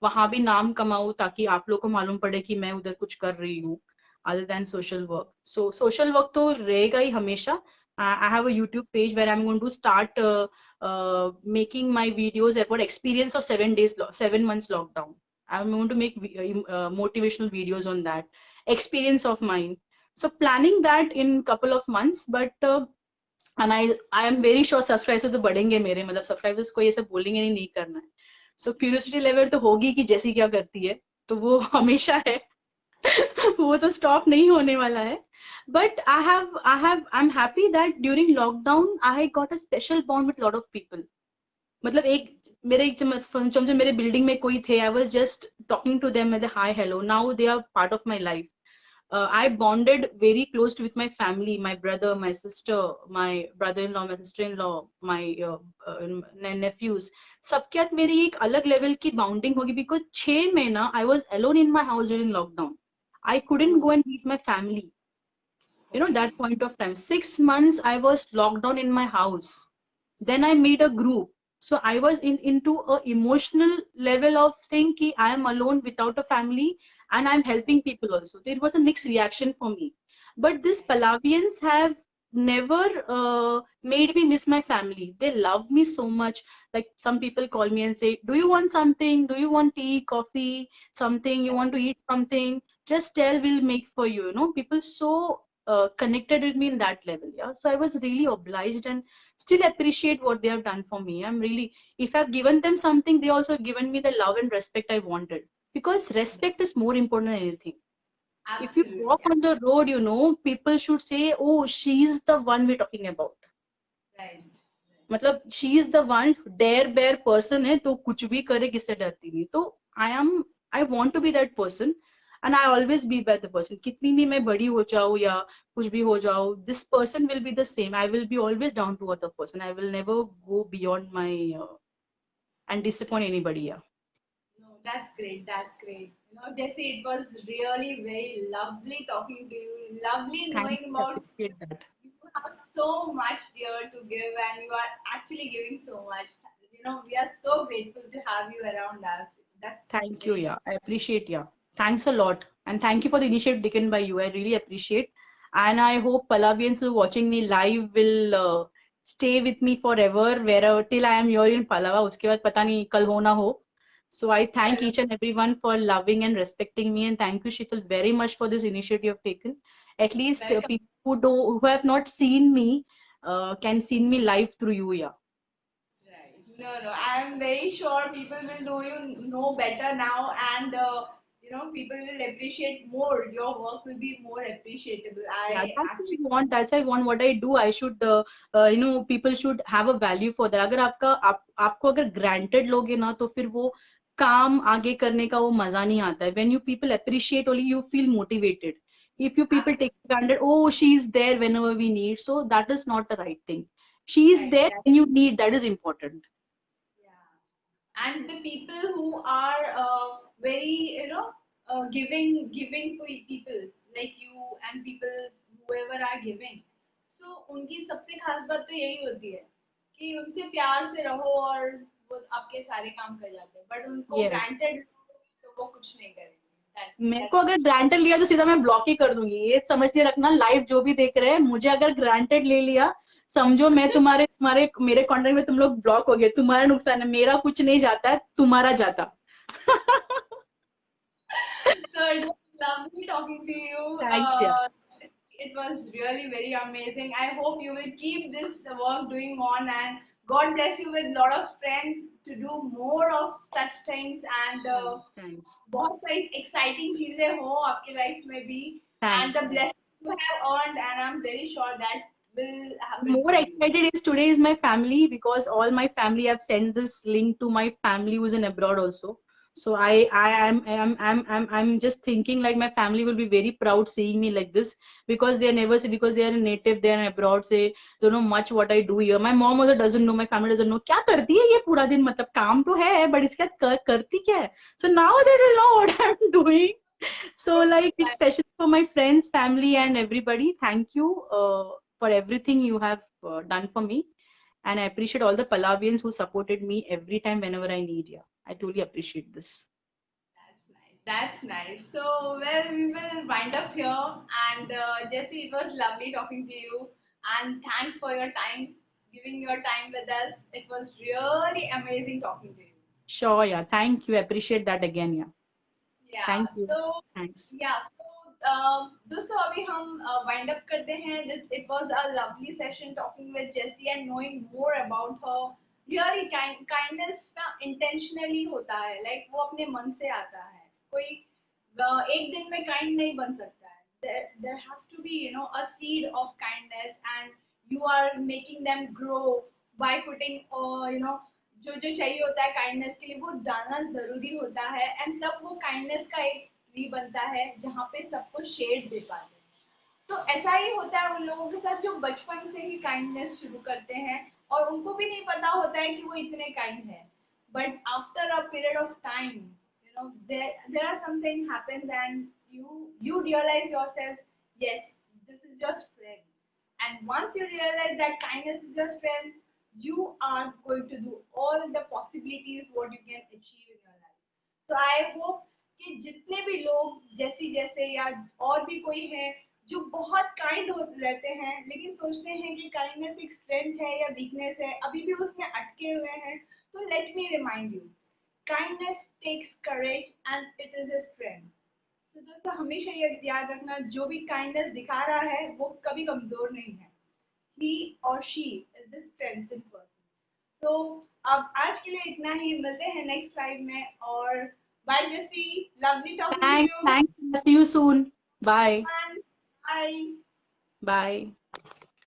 वहां भी नाम कमाऊं ताकि आप लोग को मालूम पड़े कि मैं उधर कुछ कर रही हूँ other than social work. So social work तो रहेगा ही हमेशा. I have a YouTube page where I'm going to start making my videos about experience of 7 days, 7 months lockdown. I'm going to make motivational videos on that experience of mine. So planning that in couple of months, but and I am very sure subscribers तो बढ़ेंगे मेरे मतलब subscribers को ये सब बोलेंगे नहीं करना है. So curiosity level तो होगी कि जैसी क्या करती है तो वो हमेशा है. वो तो stop नहीं होने वाला है. But I'm happy that during lockdown I got a special bond with a lot of people. मतलब एक समझो मेरे बिल्डिंग में कोई थे, I was just talking to them with a hi hello. Now they are part of my life. I bonded very close with my family, my brother, my sister, my brother-in-law, my sister-in-law, my nephews. सबके साथ मेरी एक अलग level की bounding होगी because 6 महीना I was alone in my house during lockdown. I couldn't go and meet my family. You know, that point of time. 6 months I was locked down in my house. Then I made a group. So I was into a emotional level of thinking I am alone without a family and I'm helping people also. There was a mixed reaction for me. But these Palavians have never made me miss my family. They love me so much. Like some people call me and say, do you want something? Do you want tea, coffee, something? You want to eat something? Just tell, we'll make for you. You know, people so connected with me in that level. Yeah. So I was really obliged and still appreciate what they have done for me. I'm really, if I've given them something, they also given me the love and respect I wanted. Because respect is more important than anything. If you Absolutely. walk on the road, you know, people should say, oh, she's the one we're talking about. Right. मतलब she is the one dare bear person है तो कुछ भी करे किससे डरती नहीं तो I want to be that person and I always be that person कितनी भी मैं बड़ी हो जाऊँ या कुछ भी हो जाऊँ this person will be the same I will be always down to other person I will never go beyond my and disappoint anybody yeah. No, that's great. That's great. You know, Jesse, it was really very lovely talking to you. Lovely Thank knowing you, I about appreciate that. you have so much here to give, and you are actually giving so much. You know, we are so grateful to have you around us. That's Thank you, very yeah. I appreciate, yeah. Thanks a lot. And thank you for the initiative taken by you. I really appreciate. And I hope Palavians who are watching me live will stay with me forever, wherever till I am here in Palava. Uske baad pata nahi kal ho na ho. So I thank each and everyone for loving and respecting me. And thank you, Shital, very much for this initiative you have taken. At least welcome. people who have not seen me can see me live through you, yeah. Right. No, no. I am very sure people will know you know better now, and you know people will appreciate more. Your work will be more appreciable. Yeah, I that's what actually I want. That's what I want. What I do, I should, you know, people should have a value for that. अगर आपको अगर granted लोगे ना, तो फिर वो काम आगे करने का वो मजा नहीं आता है. When you people appreciate only, you feel motivated. If you people absolutely take it granted, oh, she's there whenever we need, so that is not the right thing. She is right. there when you need. That is important. Yeah. And the people who are very giving to people like you and people whoever are giving so उनकी सबसे खास बात तो यही होती है कि उनसे प्यार से रहो और वो आपके सारे काम कर जाते हैं बट उनको Yes. ग्रांटेड तो वो कुछ नहीं करेंगे मेरे को that's अगर ग्रांटेड लिया तो सीधा मैं ब्लॉक ही कर दूंगी ये समझ के रखना लाइव जो भी देख रहे हैं मुझे अगर ग्रांटेड ले लिया समझो मैं तुम्हारे तुम्हारे मेरे कंटेंट में तुम लोग ब्लॉक हो गए तुम्हारा नुकसान है मेरा कुछ नहीं जाता है तुम्हारा जाता so it was lovely talking to you. Thanks यार It was really very amazing. I hope you will keep this work doing on and God bless you with a lot of strength to do more of such things and thanks बहुत सारी exciting चीजें हो आपकी life में भी and thanks the blessing you have earned and I'm very sure that will happen more for you. excited is today is my family because all my family have sent this link to my family who's in abroad also So I'm just thinking like my family will be very proud seeing me like this, because they never say, because they are native, they are abroad, say don't know much what I do here. My mom also doesn't know, my family doesn't know क्या करती है ये पूरा दिन, मतलब काम तो है but इसके बाद करती क्या है. So now they will know what I'm doing. So like especially for my friends, family and everybody, thank you for everything you have done for me. And I appreciate all the Palavians who supported me every time whenever I need. Yeah, I truly appreciate this. That's nice. That's nice. So, well, we will wind up here. And Jesse, it was lovely talking to you. And thanks for your time, giving your time with us. It was really amazing talking to you. Sure, yeah. Thank you. I appreciate that again. Yeah. Yeah. Thank you. So, Thanks. yeah. So, दोस्तों अभी हम wind up करते हैं. It was a lovely session talking with Jessie and knowing more about her. Really, kindness ना intentionally होता है. Like वो अपने मन से आता है. कोई एक दिन में kind नहीं बन सकता है. There has to be, you know, a seed of kindness, and you are making them grow by putting, you know, जो जो चाहिए होता है काइंडनेस के लिए वो डालना जरूरी होता है, एंड तब वो काइंडनेस का एक ट्री बनता है जहाँ पे सबको शेड दे पाते हैं. तो ऐसा ही होता है उन लोगों के साथ जो बचपन से ही काइंडनेस शुरू करते हैं और उनको भी नहीं पता होता है कि वो इतने काइंड है, but after a period of time you know there are something happens and you realize yourself, yes, this is your strength. And once you realize that kindness is your strength, you are going to do all the possibilities what you can achieve in your life. So I hope कि जितने भी लोग जैसी जैसे या और भी कोई है जो बहुत काइंड रहते हैं लेकिन सोचते हैं कि काइंडनेस एक स्ट्रेंथ है या वीकनेस है, अभी भी उसमें अटके हुए हैं, तो let me remind you, kindness takes courage and it is a strength. तो दोस्तों हमेशा ये याद रखना, जो भी काइंडनेस दिखा रहा है वो कभी कमजोर नहीं है. he or she is the strengthened person. तो अब आज के लिए इतना ही, मिलते हैं नेक्स्ट लाइव में. और bye JC, lovely talking to Thanks. You. Thanks. See you soon. Bye. And bye. Bye.